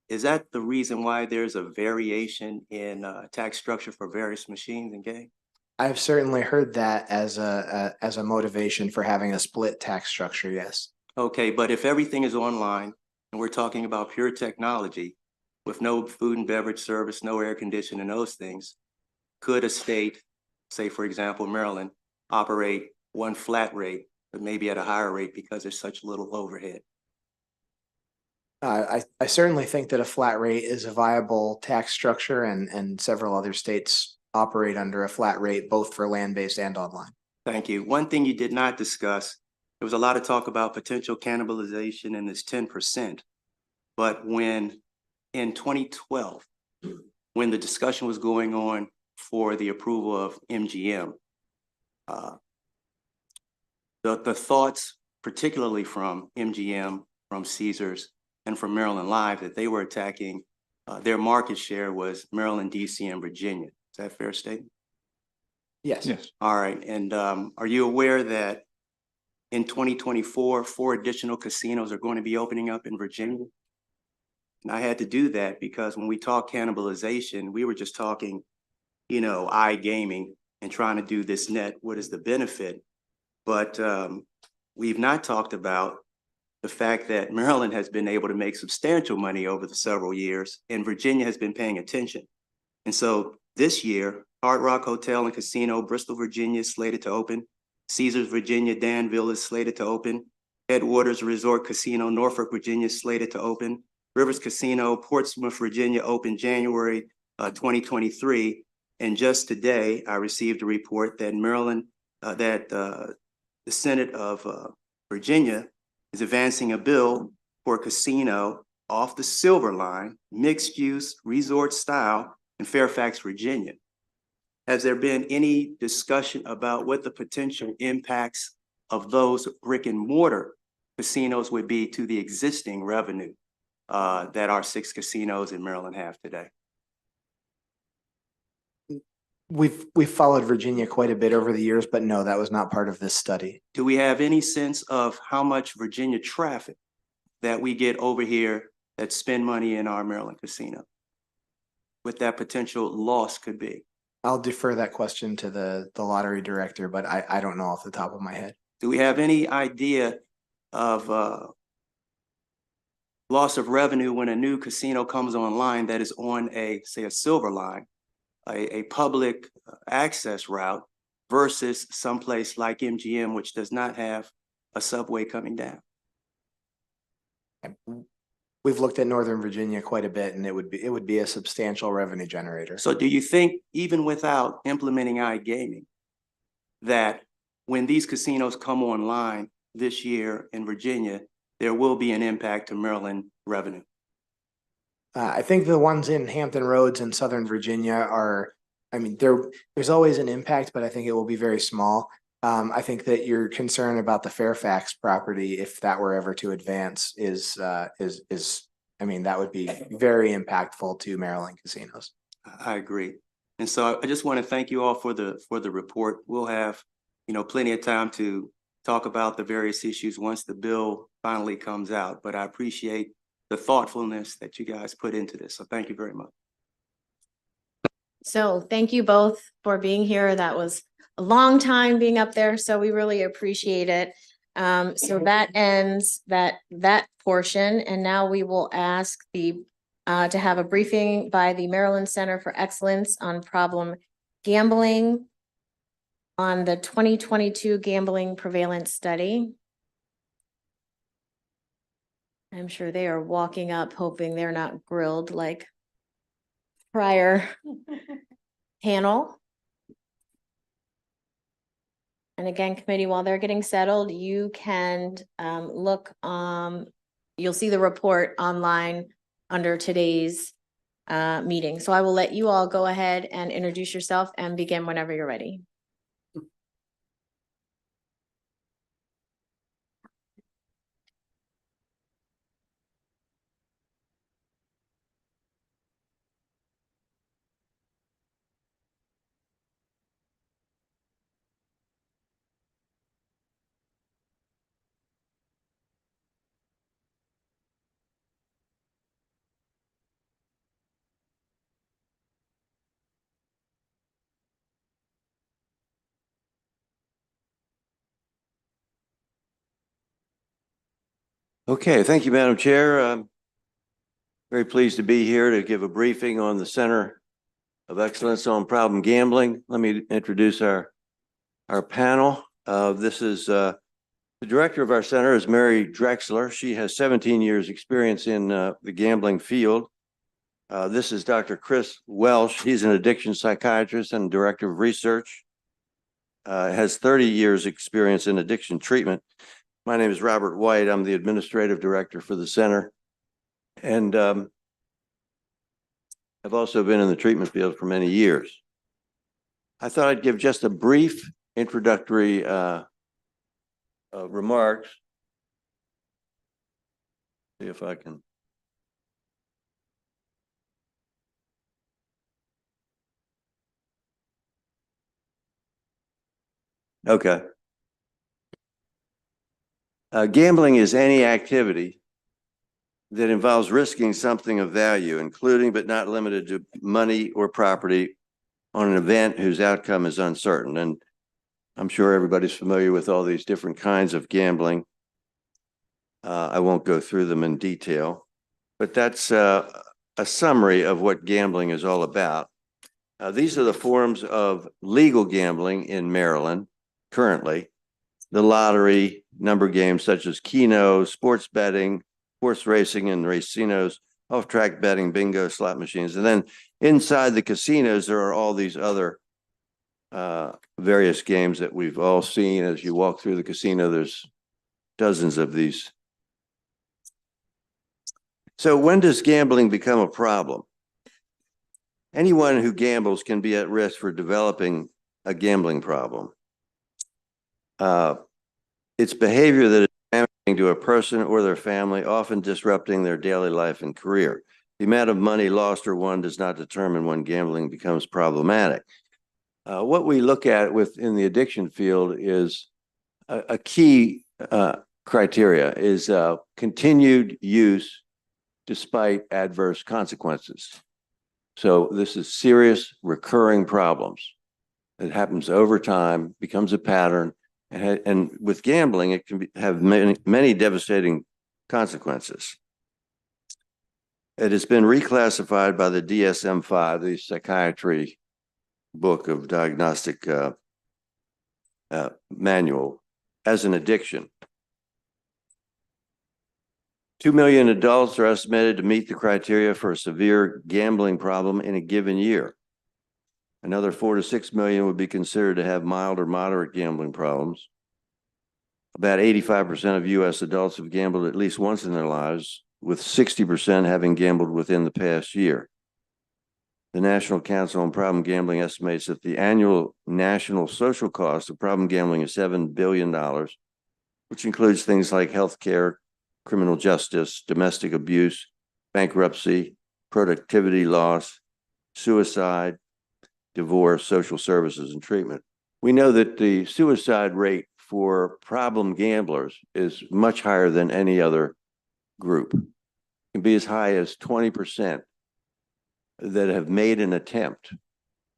M: Is that the reason why there's a variation in tax structure for various machines and games?
C: I've certainly heard that as a motivation for having a split tax structure, yes.
M: Okay, but if everything is online and we're talking about pure technology with no food and beverage service, no air conditioning, those things, could a state, say for example, Maryland, operate one flat rate, but maybe at a higher rate because there's such little overhead?
C: I certainly think that a flat rate is a viable tax structure and several other states operate under a flat rate, both for land-based and online.
M: Thank you. One thing you did not discuss, there was a lot of talk about potential cannibalization in this 10%. But when in 2012, when the discussion was going on for the approval of MGM, the thoughts, particularly from MGM, from Caesars, and from Maryland Live, that they were attacking, their market share was Maryland, DC, and Virginia. Is that a fair statement?
C: Yes.
B: Yes.
M: All right. And are you aware that in 2024, 4 additional casinos are going to be opening up in Virginia? And I had to do that because when we talk cannibalization, we were just talking, you know, iGaming and trying to do this net, what is the benefit? But we've not talked about the fact that Maryland has been able to make substantial money over the several years and Virginia has been paying attention. And so this year, Hard Rock Hotel and Casino, Bristol, Virginia is slated to open. Caesars, Virginia, Danville is slated to open. Headwaters Resort Casino, Norfolk, Virginia is slated to open. Rivers Casino, Portsmouth, Virginia opened January 2023. And just today, I received a report that Maryland, the Senate of Virginia is advancing a bill for a casino off the Silver Line, mixed use, resort style in Fairfax, Virginia. Has there been any discussion about what the potential impacts of those brick and mortar casinos would be to the existing revenue that our 6 casinos in Maryland have today?
C: We've followed Virginia quite a bit over the years, but no, that was not part of this study.
M: Do we have any sense of how much Virginia traffic that we get over here that spend money in our Maryland casino? What that potential loss could be?
C: I'll defer that question to the lottery director, but I don't know off the top of my head.
M: Do we have any idea of loss of revenue when a new casino comes online that is on a, say, a Silver Line, a public access route versus someplace like MGM, which does not have a subway coming down?
C: We've looked at Northern Virginia quite a bit and it would be a substantial revenue generator.
M: So do you think even without implementing iGaming, that when these casinos come online this year in Virginia, there will be an impact to Maryland revenue?
C: I think the ones in Hampton Roads and Southern Virginia are, I mean, there's always an impact, but I think it will be very small. I think that your concern about the Fairfax property, if that were ever to advance, is, I mean, that would be very impactful to Maryland casinos.
M: I agree. And so I just want to thank you all for the report. We'll have, you know, plenty of time to talk about the various issues once the bill finally comes out, but I appreciate the thoughtfulness that you guys put into this. So thank you very much.
A: So thank you both for being here. That was a long time being up there, so we really appreciate it. So that ends that portion, and now we will ask to have a briefing by the Maryland Center for Excellence on Problem Gambling on the 2022 gambling prevalence study. I'm sure they are walking up hoping they're not grilled like prior panel. And again, committee, while they're getting settled, you can look, you'll see the report online under today's meeting. So I will let you all go ahead and introduce yourself and begin whenever you're ready.
N: Okay, thank you, Madam Chair. Very pleased to be here to give a briefing on the Center of Excellence on Problem Gambling. Let me introduce our panel. This is the director of our center is Mary Drexler. She has 17 years experience in the gambling field. This is Dr. Chris Welsh. He's an addiction psychiatrist and director of research. Has 30 years experience in addiction treatment. My name is Robert White. I'm the administrative director for the center. And I've also been in the treatment field for many years. I thought I'd give just a brief introductory remarks. See if I can. Okay. Gambling is any activity that involves risking something of value, including but not limited to money or property, on an event whose outcome is uncertain. And I'm sure everybody's familiar with all these different kinds of gambling. I won't go through them in detail, but that's a summary of what gambling is all about. These are the forms of legal gambling in Maryland currently: the lottery, number games such as Keno, sports betting, horse racing and racinos, off-track betting, bingo, slot machines. And then inside the casinos, there are all these other various games that we've all seen. As you walk through the casino, there's dozens of these. So when does gambling become a problem? Anyone who gambles can be at risk for developing a gambling problem. It's behavior that is damaging to a person or their family, often disrupting their daily life and career. The amount of money lost or won does not determine when gambling becomes problematic. What we look at within the addiction field is a key criteria is continued use despite adverse consequences. So this is serious recurring problems. It happens over time, becomes a pattern, and with gambling, it can have many devastating consequences. It has been reclassified by the DSM-5, the psychiatry book of diagnostic manual, as an addiction. 2 million adults are estimated to meet the criteria for a severe gambling problem in a given year. Another 4 to 6 million would be considered to have mild or moderate gambling problems. About 85% of U.S. adults have gambled at least once in their lives, with 60% having gambled within the past year. The National Council on Problem Gambling estimates that the annual national social cost of problem gambling is $7 billion, which includes things like healthcare, criminal justice, domestic abuse, bankruptcy, productivity loss, suicide, divorce, social services, and treatment. We know that the suicide rate for problem gamblers is much higher than any other group. It can be as high as 20% that have made an attempt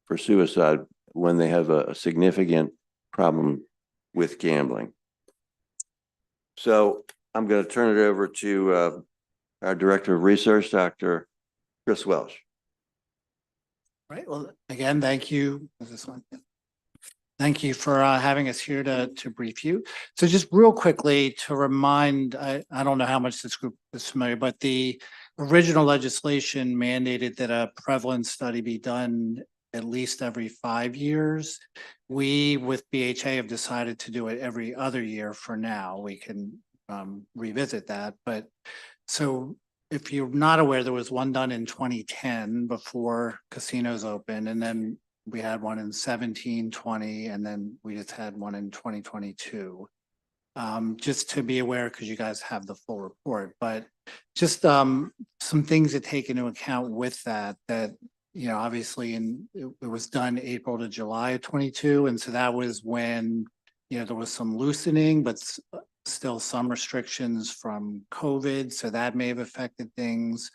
N: for suicide when they have a significant problem with gambling. So I'm going to turn it over to our Director of Research, Dr. Chris Welsh.
O: Right. Well, again, thank you. Is this one? Thank you for having us here to brief you. So just real quickly to remind, I don't know how much this group is familiar, but the original legislation mandated that a prevalence study be done at least every 5 years. We with BHA have decided to do it every other year for now. We can revisit that, but so if you're not aware, there was one done in 2010 before casinos opened, and then we had one in 17, 20, and then we just had one in 2022. Just to be aware, because you guys have the full report, but just some things to take into account with that, you know, obviously it was done April to July of 22. And so that was when, you know, there was some loosening, but still some restrictions from COVID. So that may have affected things.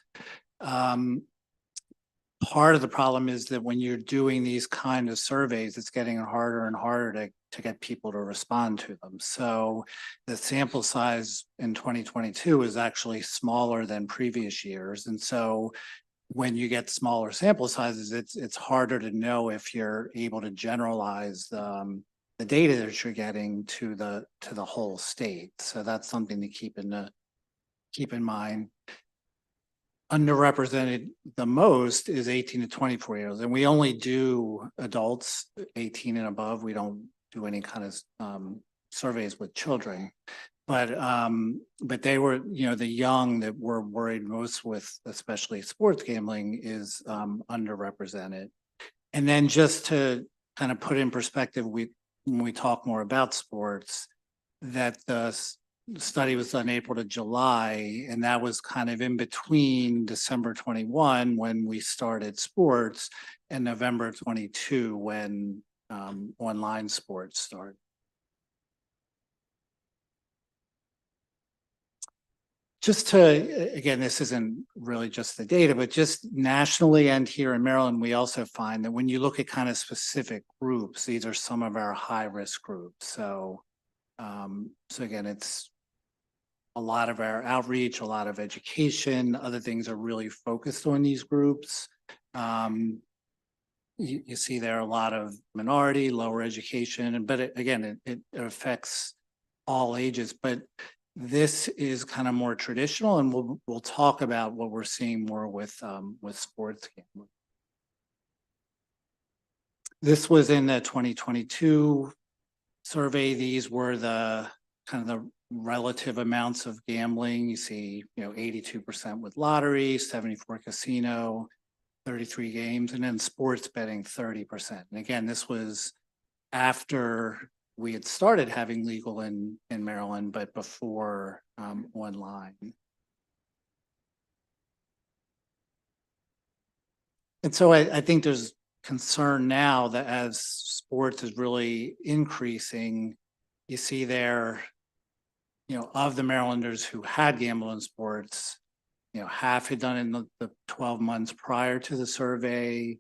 O: Part of the problem is that when you're doing these kind of surveys, it's getting harder and harder to get people to respond to them. So the sample size in 2022 is actually smaller than previous years. And so when you get smaller sample sizes, it's harder to know if you're able to generalize the data that you're getting to the whole state. So that's something to keep in mind. Underrepresented the most is 18 to 24 years, and we only do adults 18 and above. We don't do any kind of surveys with children, but they were, you know, the young that we're worried most with, especially sports gambling, is underrepresented. And then just to kind of put in perspective, when we talk more about sports, that the study was done April to July, and that was kind of in between December 21 when we started sports and November 22 when online sports started. Just to, again, this isn't really just the data, but just nationally and here in Maryland, we also find that when you look at kind of specific groups, these are some of our high-risk groups. So, so again, it's a lot of our outreach, a lot of education, other things are really focused on these groups. You see there are a lot of minority, lower education, but again, it affects all ages, but this is kind of more traditional, and we'll talk about what we're seeing more with sports gambling. This was in the 2022 survey. These were the kind of the relative amounts of gambling. You see, you know, 82% with lottery, 74 casino, 33 games, and then sports betting 30%. And again, this was after we had started having legal in Maryland, but before online. And so I think there's concern now that as sports is really increasing, you see there, you know, of the Marylanders who had gambled in sports, you know, half had done in the 12 months prior to the survey.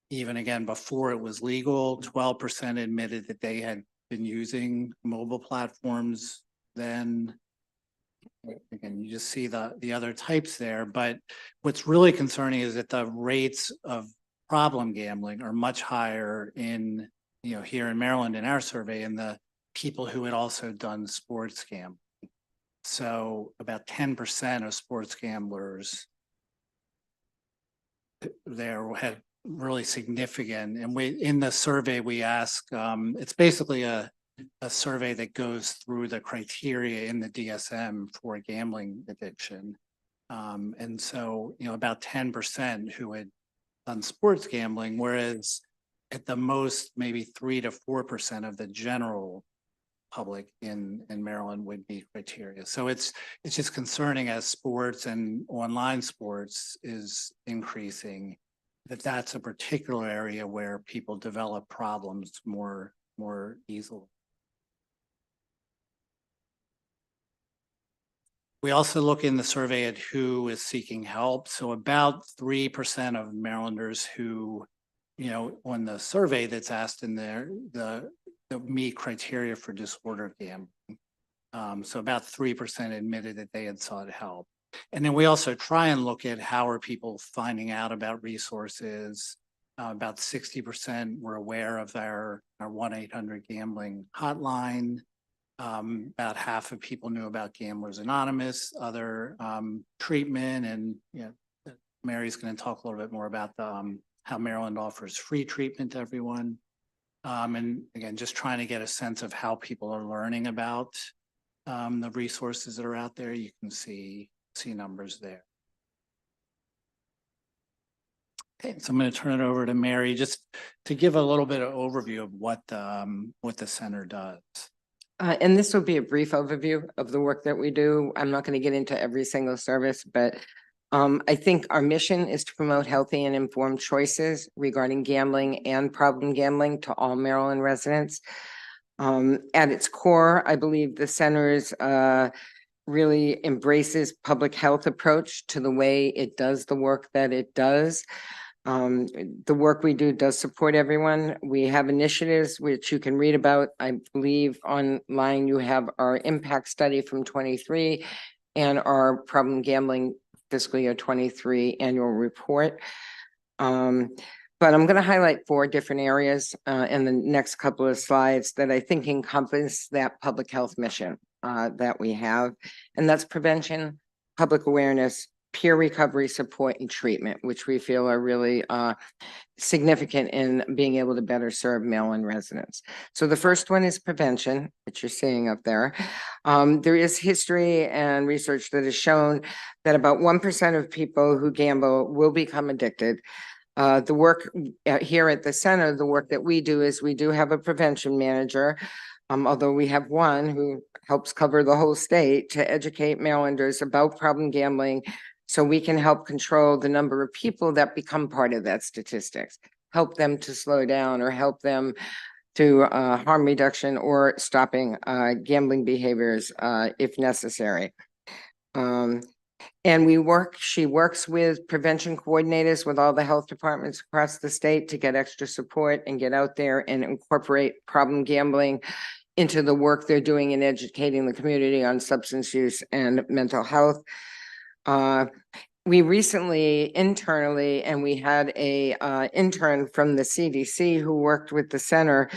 O: Even again, before it was legal, 12% admitted that they had been using mobile platforms then. Again, you just see the other types there, but what's really concerning is that the rates of problem gambling are much higher in, you know, here in Maryland in our survey, and the people who had also done sports gambling. So about 10% of sports gamblers there had really significant, and we in the survey we ask, it's basically a survey that goes through the criteria in the DSM for gambling addiction. And so, you know, about 10% who had done sports gambling, whereas at the most, maybe 3 to 4% of the general public in Maryland would meet criteria. So it's just concerning as sports and online sports is increasing, that's a particular area where people develop problems more easily. We also look in the survey at who is seeking help. So about 3% of Marylanders who, you know, on the survey that's asked in there, the meet criteria for disordered gambling. So about 3% admitted that they had sought help. And then we also try and look at how are people finding out about resources. About 60% were aware of our 1-800 gambling hotline. About half of people knew about Gamblers Anonymous, other treatment, and Mary's going to talk a little bit more about the how Maryland offers free treatment to everyone. And again, just trying to get a sense of how people are learning about the resources that are out there. You can see numbers there. Okay, so I'm going to turn it over to Mary just to give a little bit of overview of what the center does.
P: And this will be a brief overview of the work that we do. I'm not going to get into every single service, but I think our mission is to promote healthy and informed choices regarding gambling and problem gambling to all Maryland residents. At its core, I believe the center's really embraces public health approach to the way it does the work that it does. The work we do does support everyone. We have initiatives which you can read about. I believe online you have our impact study from 23 and our problem gambling fiscal year 23 annual report. But I'm going to highlight 4 different areas in the next couple of slides that I think encompass that public health mission that we have. And that's prevention, public awareness, peer recovery support, and treatment, which we feel are really significant in being able to better serve Maryland residents. So the first one is prevention, which you're seeing up there. There is history and research that has shown that about 1% of people who gamble will become addicted. The work here at the center, the work that we do is we do have a prevention manager, although we have one who helps cover the whole state to educate Marylanders about problem gambling so we can help control the number of people that become part of that statistics, help them to slow down or help them to harm reduction or stopping gambling behaviors if necessary. And she works with prevention coordinators with all the health departments across the state to get extra support and get out there and incorporate problem gambling into the work they're doing in educating the community on substance use and mental health. We recently internally, and we had a intern from the CDC who worked with the center,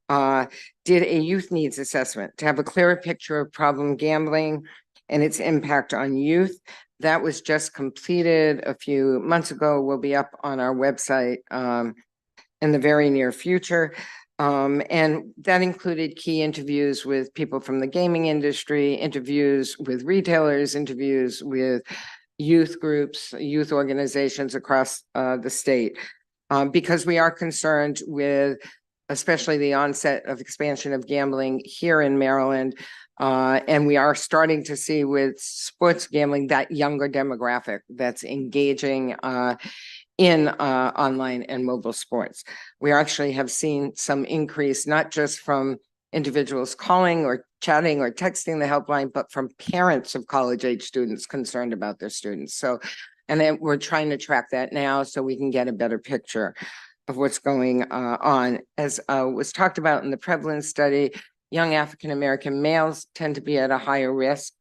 P: did a youth needs assessment to have a clearer picture of problem gambling and its impact on youth. That was just completed a few months ago, will be up on our website in the very near future. And that included key interviews with people from the gaming industry, interviews with retailers, interviews with youth groups, youth organizations across the state, because we are concerned with especially the onset of expansion of gambling here in Maryland. And we are starting to see with sports gambling that younger demographic that's engaging in online and mobile sports. We actually have seen some increase, not just from individuals calling or chatting or texting the helpline, but from parents of college-age students concerned about their students. So, and then we're trying to track that now so we can get a better picture of what's going on. As was talked about in the prevalence study, young African-American males tend to be at a higher risk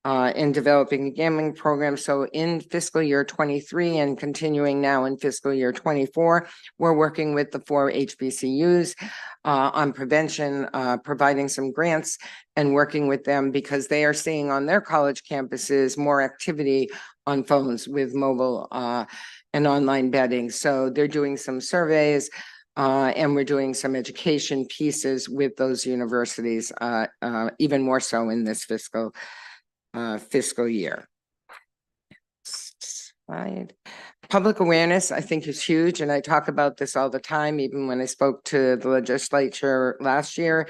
P: in developing a gambling program. So in fiscal year 23 and continuing now in fiscal year 24, we're working with the 4 HBCUs on prevention, providing some grants and working with them because they are seeing on their college campuses more activity on phones with mobile and online betting. So they're doing some surveys and we're doing some education pieces with those universities, even more so in this fiscal year. Slide. Public awareness, I think, is huge, and I talk about this all the time, even when I spoke to the legislature last year.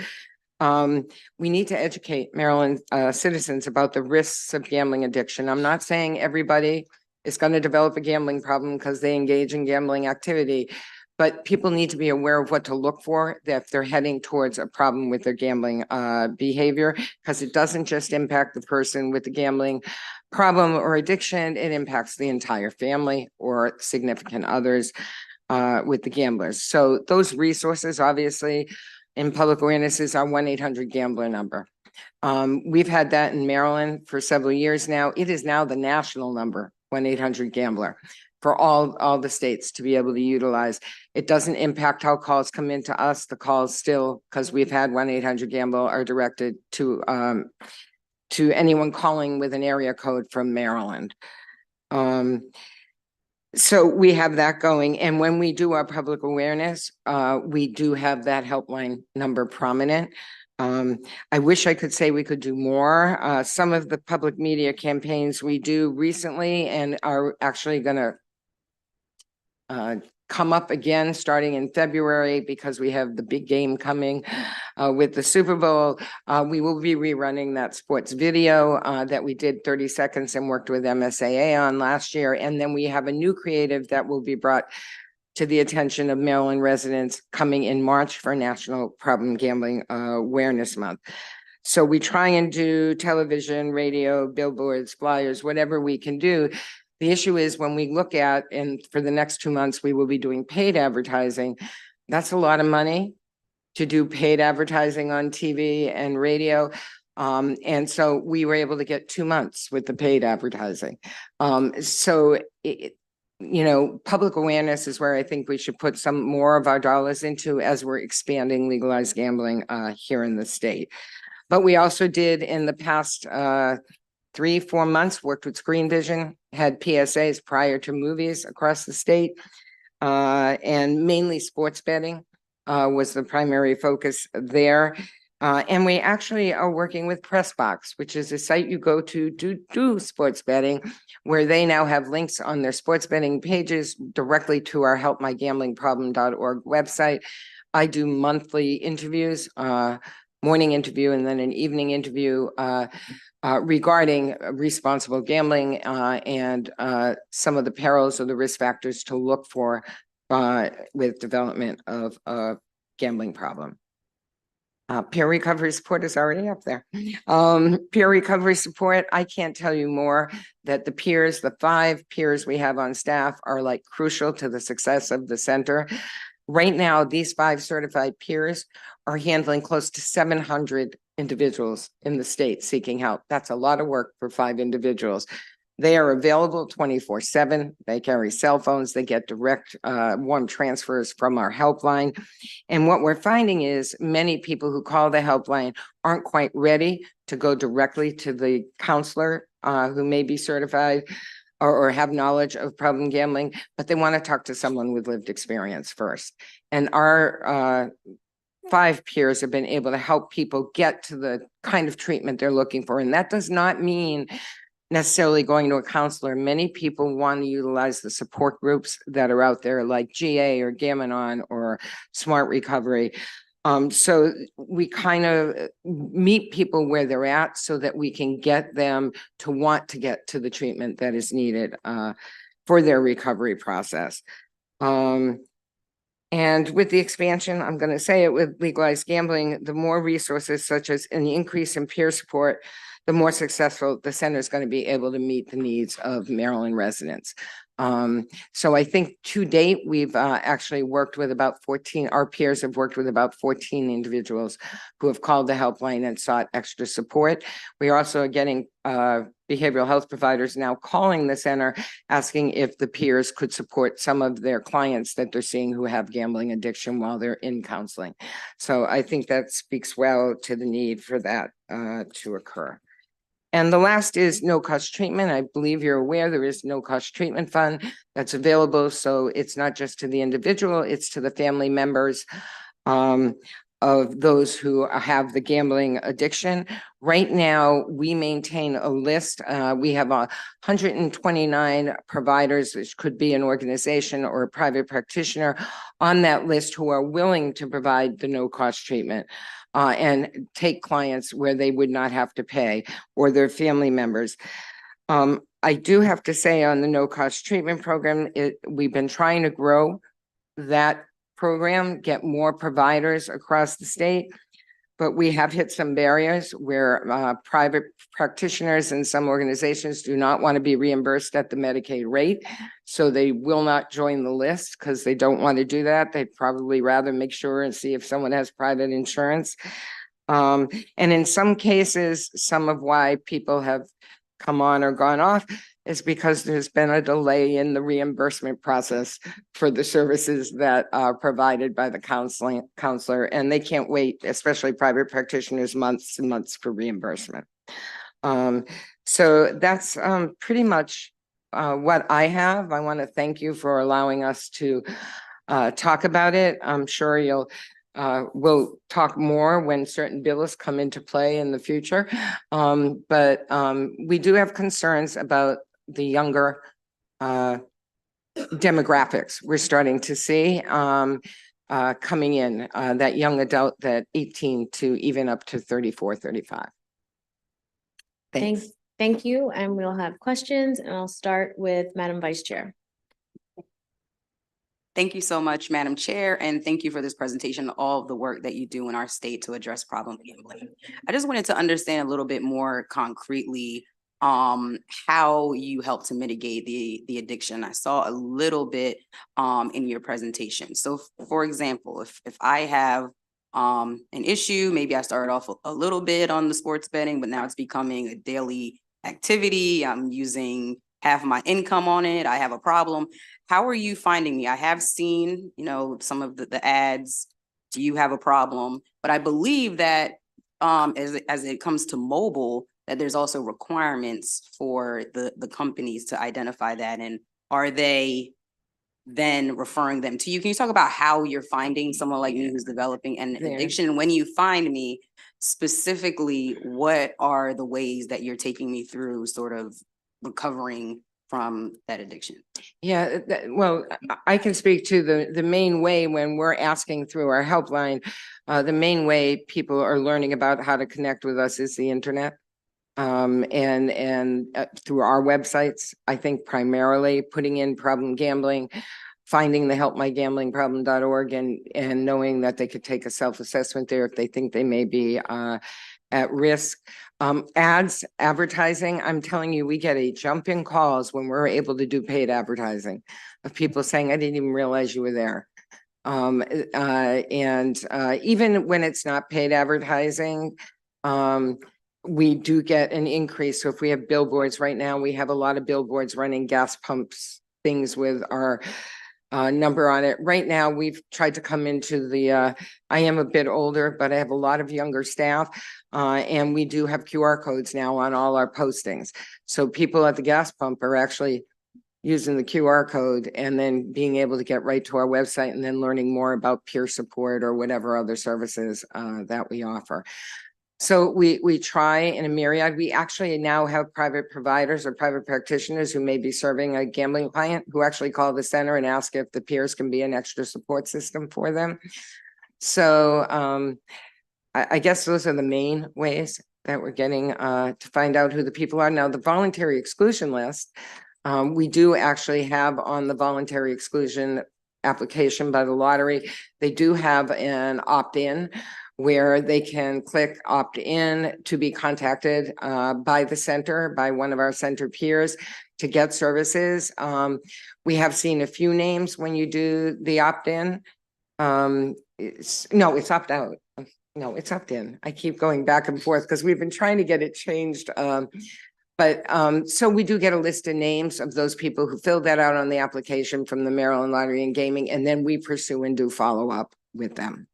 P: We need to educate Maryland citizens about the risks of gambling addiction. I'm not saying everybody is going to develop a gambling problem because they engage in gambling activity, but people need to be aware of what to look for if they're heading towards a problem with their gambling behavior, because it doesn't just impact the person with the gambling problem or addiction, it impacts the entire family or significant others with the gamblers. So those resources, obviously, in public awareness is our 1-800-GAMBLER number. We've had that in Maryland for several years now. It is now the national number, 1-800-GAMBLER. for all the states to be able to utilize. It doesn't impact how calls come into us. The calls still, because we've had 1-800-GAMBLE, are directed to anyone calling with an area code from Maryland. So we have that going. And when we do our public awareness, we do have that helpline number prominent. I wish I could say we could do more. Some of the public media campaigns we do recently and are actually going to come up again starting in February because we have the big game coming with the Super Bowl. We will be rerunning that sports video that we did 30 seconds and worked with MSAA on last year. And then we have a new creative that will be brought to the attention of Maryland residents coming in March for National Problem Gambling Awareness Month. So we try and do television, radio, billboards, flyers, whatever we can do. The issue is when we look at, and for the next 2 months, we will be doing paid advertising. That's a lot of money to do paid advertising on TV and radio. And so we were able to get 2 months with the paid advertising. Public awareness is where I think we should put some more of our dollars into as we're expanding legalized gambling here in the state. But we also did in the past 3-4 months, worked with Screen Vision, had PSAs prior to movies across the state, and mainly sports betting was the primary focus there. And we actually are working with Pressbox, which is a site you go to do sports betting, where they now have links on their sports betting pages directly to our helpmygamblingproblem.org website. I do monthly interviews, morning interview and then an evening interview regarding responsible gambling and some of the perils or the risk factors to look for with development of a gambling problem. Peer recovery support is already up there. Peer recovery support, I can't tell you more that the peers, the 5 peers we have on staff are like crucial to the success of the center. Right now, these 5 certified peers are handling close to 700 individuals in the state seeking help. That's a lot of work for 5 individuals. They are available 24/7. They carry cell phones. They get direct warm transfers from our helpline. And what we're finding is many people who call the helpline aren't quite ready to go directly to the counselor who may be certified or have knowledge of problem gambling, but they want to talk to someone with lived experience first. And our 5 peers have been able to help people get to the kind of treatment they're looking for. And that does not mean necessarily going to a counselor. Many people want to utilize the support groups that are out there like GA or Gam-Anon or Smart Recovery. So we kind of meet people where they're at so that we can get them to want to get to the treatment that is needed for their recovery process. And with the expansion, I'm going to say it with legalized gambling, the more resources such as an increase in peer support, the more successful the center is going to be able to meet the needs of Maryland residents. So I think to date, we've actually worked with about 14, our peers have worked with about 14 individuals who have called the helpline and sought extra support. We are also getting behavioral health providers now calling the center, asking if the peers could support some of their clients that they're seeing who have gambling addiction while they're in counseling. So I think that speaks well to the need for that to occur. And the last is no-cost treatment. I believe you're aware there is no-cost treatment fund that's available. So it's not just to the individual, it's to the family members of those who have the gambling addiction. Right now, we maintain a list. We have 129 providers, which could be an organization or a private practitioner on that list who are willing to provide the no-cost treatment. And take clients where they would not have to pay or their family members. I do have to say on the no-cost treatment program, we've been trying to grow that program, get more providers across the state, but we have hit some barriers where private practitioners and some organizations do not want to be reimbursed at the Medicaid rate. So they will not join the list because they don't want to do that. They'd probably rather make sure and see if someone has private insurance. And in some cases, some of why people have come on or gone off is because there's been a delay in the reimbursement process for the services that are provided by the counselor, and they can't wait, especially private practitioners, months and months for reimbursement. So that's pretty much what I have. I want to thank you for allowing us to talk about it. I'm sure we'll talk more when certain bills come into play in the future. But we do have concerns about the younger demographics we're starting to see coming in, that young adult, that 18 to even up to 34, 35. Thanks.
A: Thank you, and we'll have questions, and I'll start with Madam Vice Chair.
D: Thank you so much, Madam Chair, and thank you for this presentation, all of the work that you do in our state to address problem gambling. I just wanted to understand a little bit more concretely how you help to mitigate the addiction. I saw a little bit in your presentation. So for example, if I have an issue, maybe I started off a little bit on the sports betting, but now it's becoming a daily activity. I'm using half of my income on it. I have a problem. How are you finding me? I have seen, some of the ads. Do you have a problem? But I believe that as it comes to mobile, that there's also requirements for the companies to identify that. And are they then referring them to you? Can you talk about how you're finding someone like me who's developing an addiction? And when you find me, specifically, what are the ways that you're taking me through sort of recovering from that addiction?
P: Yeah, well, I can speak to the main way when we're asking through our helpline. The main way people are learning about how to connect with us is the internet. And through our websites, I think primarily putting in problem gambling, finding the helpmygamblingproblem.org, and knowing that they could take a self-assessment there if they think they may be at risk. Ads, advertising, I'm telling you, we get a jump in calls when we're able to do paid advertising of people saying, I didn't even realize you were there. Even when it's not paid advertising, we do get an increase. So if we have billboards right now, we have a lot of billboards running gas pumps, things with our number on it. Right now, we've tried to come into I am a bit older, but I have a lot of younger staff. And we do have QR codes now on all our postings. So people at the gas pump are actually using the QR code and then being able to get right to our website and then learning more about peer support or whatever other services that we offer. So we try in a myriad. We actually now have private providers or private practitioners who may be serving a gambling client who actually call the center and ask if the peers can be an extra support system for them. So I guess those are the main ways that we're getting to find out who the people are. Now, the voluntary exclusion list, we do actually have on the voluntary exclusion application by the lottery, they do have an opt-in where they can click opt-in to be contacted by the center, by one of our center peers to get services. We have seen a few names when you do the opt-in. It's opt-out. No, it's opt-in. I keep going back and forth because we've been trying to get it changed. So we do get a list of names of those people who filled that out on the application from the Maryland Lottery and Gaming, and then we pursue and do follow-up with them.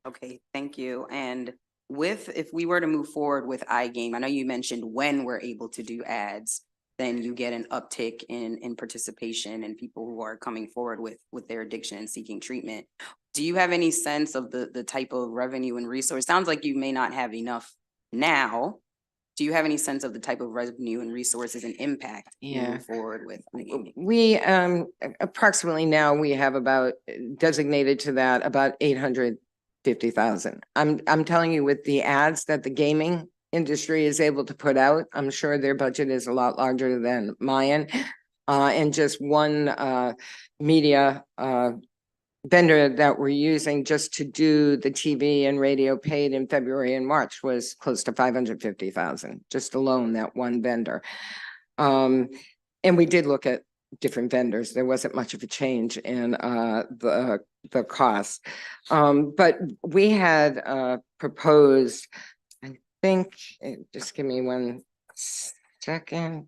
D: Okay, thank you. And if we were to move forward with iGame, I know you mentioned when we're able to do ads, then you get an uptick in participation and people who are coming forward with their addiction and seeking treatment. Do you have any sense of the type of revenue and resource? Sounds like you may not have enough now. Do you have any sense of the type of revenue and resources and impact moving forward with iGaming?
P: We approximately now we have about designated to that about 850,000. I'm telling you, with the ads that the gaming industry is able to put out, I'm sure their budget is a lot larger than mine. And just one media vendor that we're using just to do the TV and radio paid in February and March was close to 550,000, just alone that one vendor. And we did look at different vendors. There wasn't much of a change in the cost. But we had proposed, I think, just give me one second.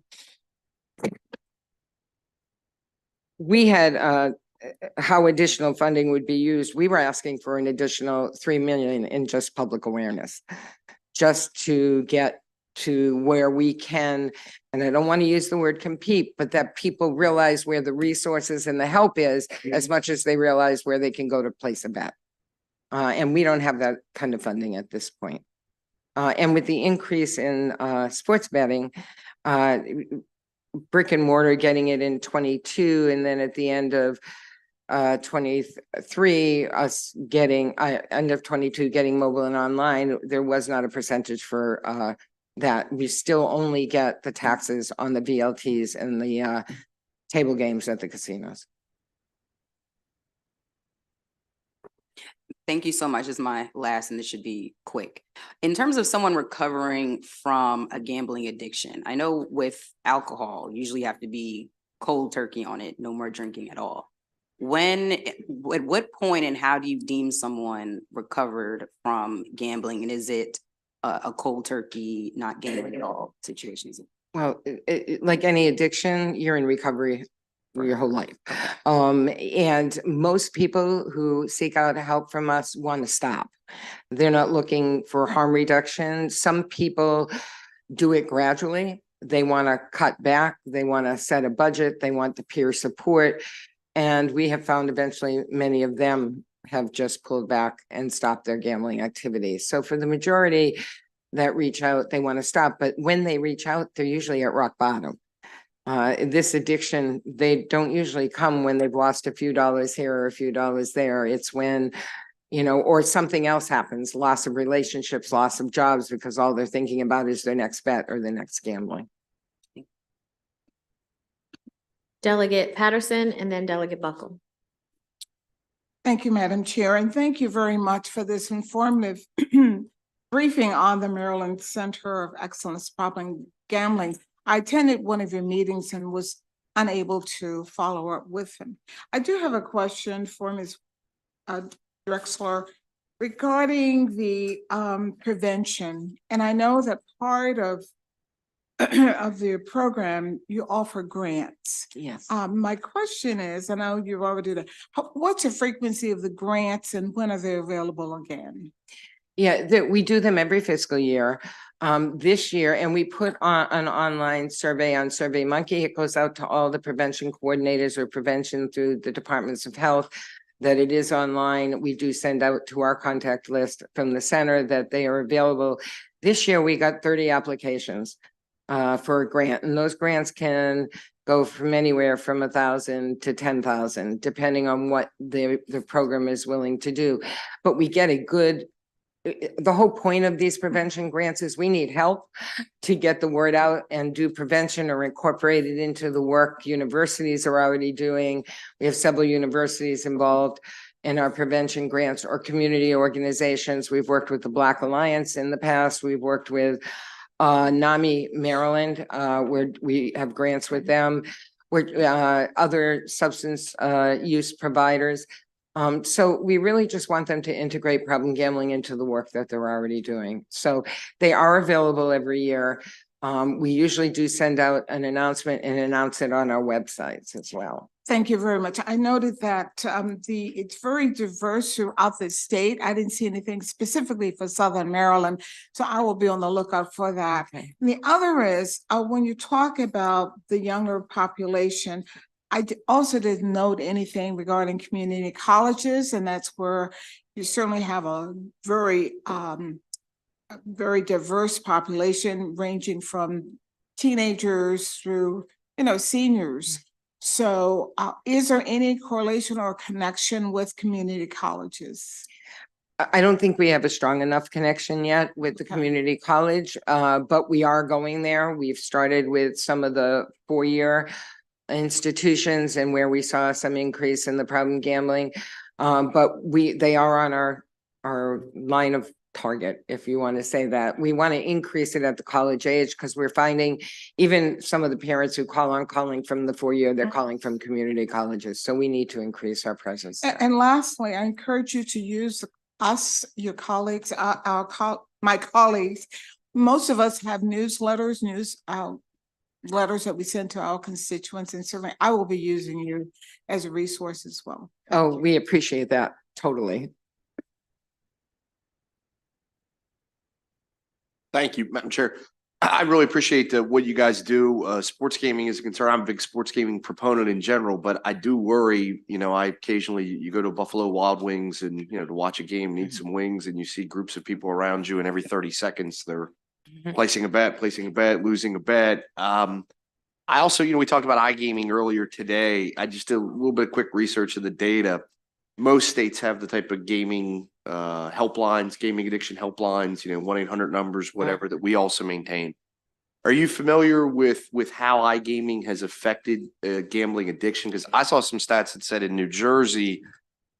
P: we had, how additional funding would be used. We were asking for an additional 3 million in just public awareness, just to get to where we can, and I don't want to use the word compete, but that people realize where the resources and the help is as much as they realize where they can go to place a bet. And we don't have that kind of funding at this point. And with the increase in sports betting, brick and mortar getting it in 22, and then at the end of 23, us getting end of 22 getting mobile and online, there was not a percentage for that. We still only get the taxes on the VLTs and the table games at the casinos.
D: Thank you so much. This is my last, and this should be quick. In terms of someone recovering from a gambling addiction, I know with alcohol, usually you have to be cold turkey on it, no more drinking at all. At what point and how do you deem someone recovered from gambling? And is it a cold turkey, not gambling at all situation?
P: Well, like any addiction, you're in recovery for your whole life. And most people who seek out help from us want to stop. They're not looking for harm reduction. Some people do it gradually. They want to cut back. They want to set a budget. They want the peer support. And we have found eventually many of them have just pulled back and stopped their gambling activities. So for the majority that reach out, they want to stop. But when they reach out, they're usually at rock bottom. This addiction, they don't usually come when they've lost a few dollars here or a few dollars there. It's when, you know, or something else happens, loss of relationships, loss of jobs, because all they're thinking about is their next bet or their next gambling.
A: Delegate Patterson and then Delegate Buckle.
Q: Thank you, Madam Chair, and thank you very much for this informative briefing on the Maryland Center of Excellence Problem Gambling. I attended one of your meetings and was unable to follow up with him. I do have a question for Ms. Drexler regarding the prevention. And I know that part of the program, you offer grants.
P: Yes.
Q: My question is, I know you've already done, what's the frequency of the grants and when are they available again?
P: Yeah, we do them every fiscal year. This year, and we put on an online survey on SurveyMonkey. It goes out to all the prevention coordinators or prevention through the departments of health, that it is online. We do send out to our contact list from the center that they are available. This year, we got 30 applications for a grant, and those grants can go from anywhere from 1,000 to 10,000, depending on what the program is willing to do. But we get a good, the whole point of these prevention grants is we need help to get the word out and do prevention or incorporate it into the work universities are already doing. We have several universities involved in our prevention grants, or community organizations. We've worked with the Black Alliance in the past. We've worked with NAMI Maryland, where we have grants with them, where other substance use providers. So we really just want them to integrate problem gambling into the work that they're already doing. So they are available every year. We usually do send out an announcement and announce it on our websites as well.
Q: Thank you very much. I noted that it's very diverse throughout the state. I didn't see anything specifically for Southern Maryland, so I will be on the lookout for that.
P: Okay.
Q: And the other is when you talk about the younger population, I also didn't note anything regarding community colleges, and that's where you certainly have a very diverse population ranging from teenagers through, seniors. So is there any correlation or connection with community colleges?
P: I don't think we have a strong enough connection yet with the community college, but we are going there. We've started with some of the four-year institutions and where we saw some increase in the problem gambling. But they are on our line of target, if you want to say that. We want to increase it at the college age because we're finding even some of the parents who calling from the four-year, they're calling from community colleges. So we need to increase our presence.
Q: And lastly, I encourage you to use us, your colleagues, my colleagues. Most of us have newsletters, letters that we send to our constituents, and certainly I will be using you as a resource as well.
P: Oh, we appreciate that totally.
E: Thank you, Madam Chair. I really appreciate what you guys do. Sports gaming is a concern. I'm a big sports gaming proponent in general, but I do worry, I occasionally, you go to Buffalo Wild Wings and, to watch a game, need some wings, and you see groups of people around you, and every 30 seconds they're placing a bet, losing a bet. I also, we talked about iGaming earlier today. I just did a little bit of quick research of the data. Most states have the type of gaming helplines, gaming addiction helplines, 1-800 numbers, whatever, that we also maintain. Are you familiar with how iGaming has affected gambling addiction? Because I saw some stats that said in New Jersey,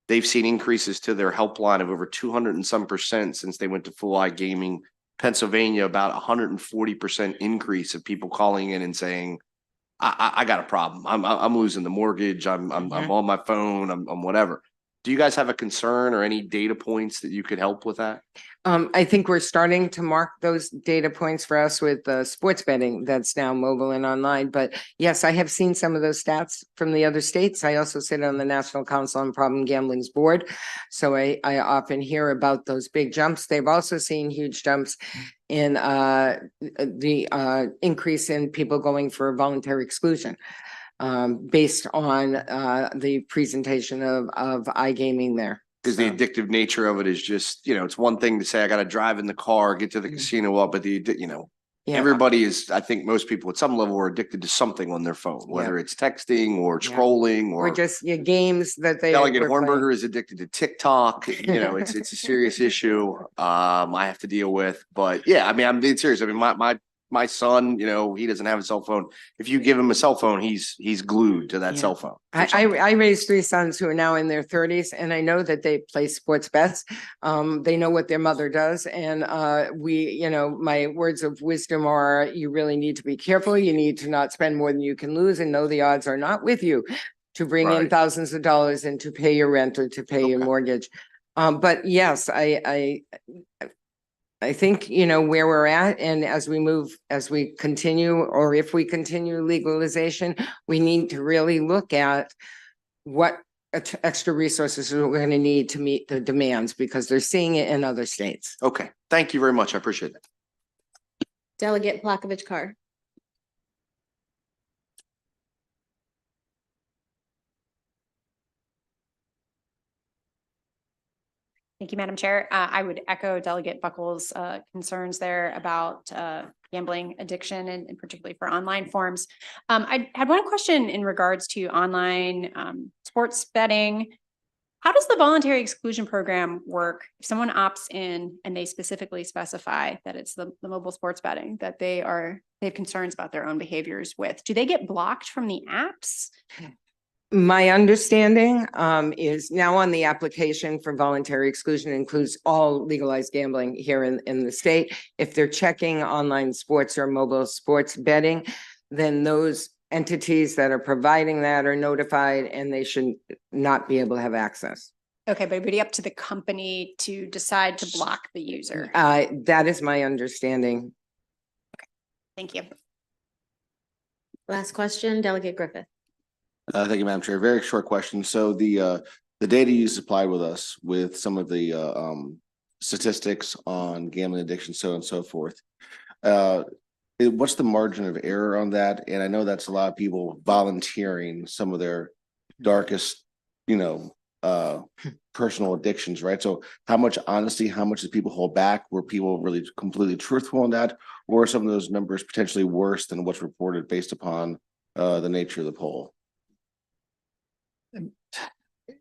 E: they've seen increases to their helpline of over 200 and some % since they went to full iGaming. Pennsylvania, about 140% increase of people calling in and saying, I got a problem. I'm losing the mortgage. I'm on my phone. I'm whatever. Do you guys have a concern or any data points that you could help with that?
P: I think we're starting to mark those data points for us with sports betting that's now mobile and online. But yes, I have seen some of those stats from the other states. I also sit on the National Council on Problem Gambling's board. So I often hear about those big jumps. They've also seen huge jumps in the increase in people going for voluntary exclusion based on the presentation of iGaming there.
E: Because the addictive nature of it is just, it's one thing to say, I got to drive in the car, get to the casino up, but everybody is, I think most people at some level are addicted to something on their phone, whether it's texting or scrolling
P: or just games that they
E: Delegate Hornberger is addicted to TikTok. It's a serious issue I have to deal with. But yeah, I'm being serious. My son, he doesn't have a cell phone. If you give him a cell phone, he's glued to that cell phone.
P: I raised 3 sons who are now in their 30s, and I know that they play sports bets. They know what their mother does. And my words of wisdom are, you really need to be careful. You need to not spend more than you can lose, and know the odds are not with you to bring in thousands of dollars and to pay your rent or to pay your mortgage. But yes, I think, where we're at, and as we continue, or if we continue legalization, we need to really look at what extra resources we're going to need to meet the demands, because they're seeing it in other states.
E: Okay. Thank you very much. I appreciate that.
A: Delegate Plakovich-Carr.
H: Thank you, Madam Chair. I would echo Delegate Buckles' concerns there about gambling addiction, and particularly for online forms. I had one question in regards to online sports betting. How does the voluntary exclusion program work if someone opts in and they specifically specify that it's the mobile sports betting that they have concerns about their own behaviors with? Do they get blocked from the apps?
P: My understanding is now on the application for voluntary exclusion includes all legalized gambling here in the state. If they're checking online sports or mobile sports betting, then those entities that are providing that are notified, and they should not be able to have access.
H: Okay, but it'd be up to the company to decide to block the user.
P: That is my understanding.
H: Thank you.
A: Last question, Delegate Griffith.
I: Thank you, Madam Chair. Very short question. So the data you supplied with us with some of the statistics on gambling addiction, so on and so forth. What's the margin of error on that? And I know that's a lot of people volunteering some of their darkest, personal addictions, right? So how much honesty, how much do people hold back? Were people really completely truthful on that? Or are some of those numbers potentially worse than what's reported based upon the nature of the poll?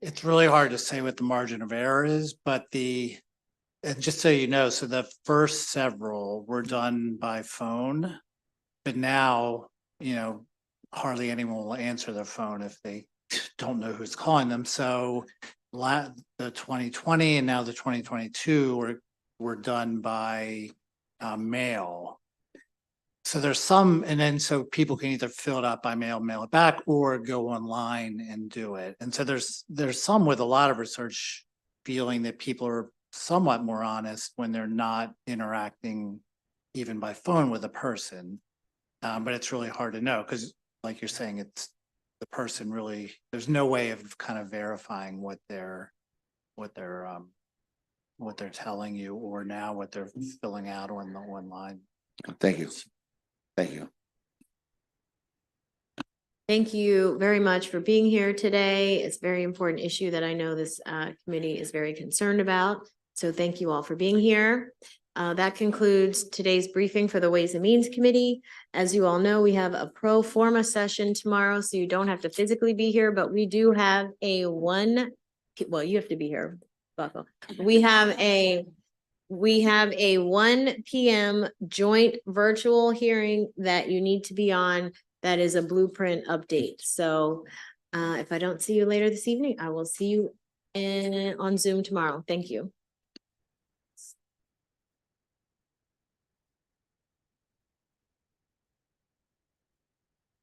O: It's really hard to say what the margin of error is, but and just so you know, so the first several were done by phone, but now, hardly anyone will answer their phone if they don't know who's calling them. So the 2020 and now the 2022 were done by mail. So there's some, and then so people can either fill it out by mail it back, or go online and do it. And so there's some with a lot of research feeling that people are somewhat more honest when they're not interacting even by phone with a person. But it's really hard to know because like you're saying, it's the person really, there's no way of kind of verifying what they're telling you or now what they're filling out on the online.
I: Thank you. Thank you.
A: Thank you very much for being here today. It's a very important issue that I know this committee is very concerned about. So thank you all for being here. That concludes today's briefing for the Ways and Means Committee. As you all know, we have a pro forma session tomorrow, so you don't have to physically be here, but we do have well, you have to be here, Buffalo. We have a 1 p.m. joint virtual hearing that you need to be on. That is a blueprint update. So if I don't see you later this evening, I will see you on Zoom tomorrow. Thank you.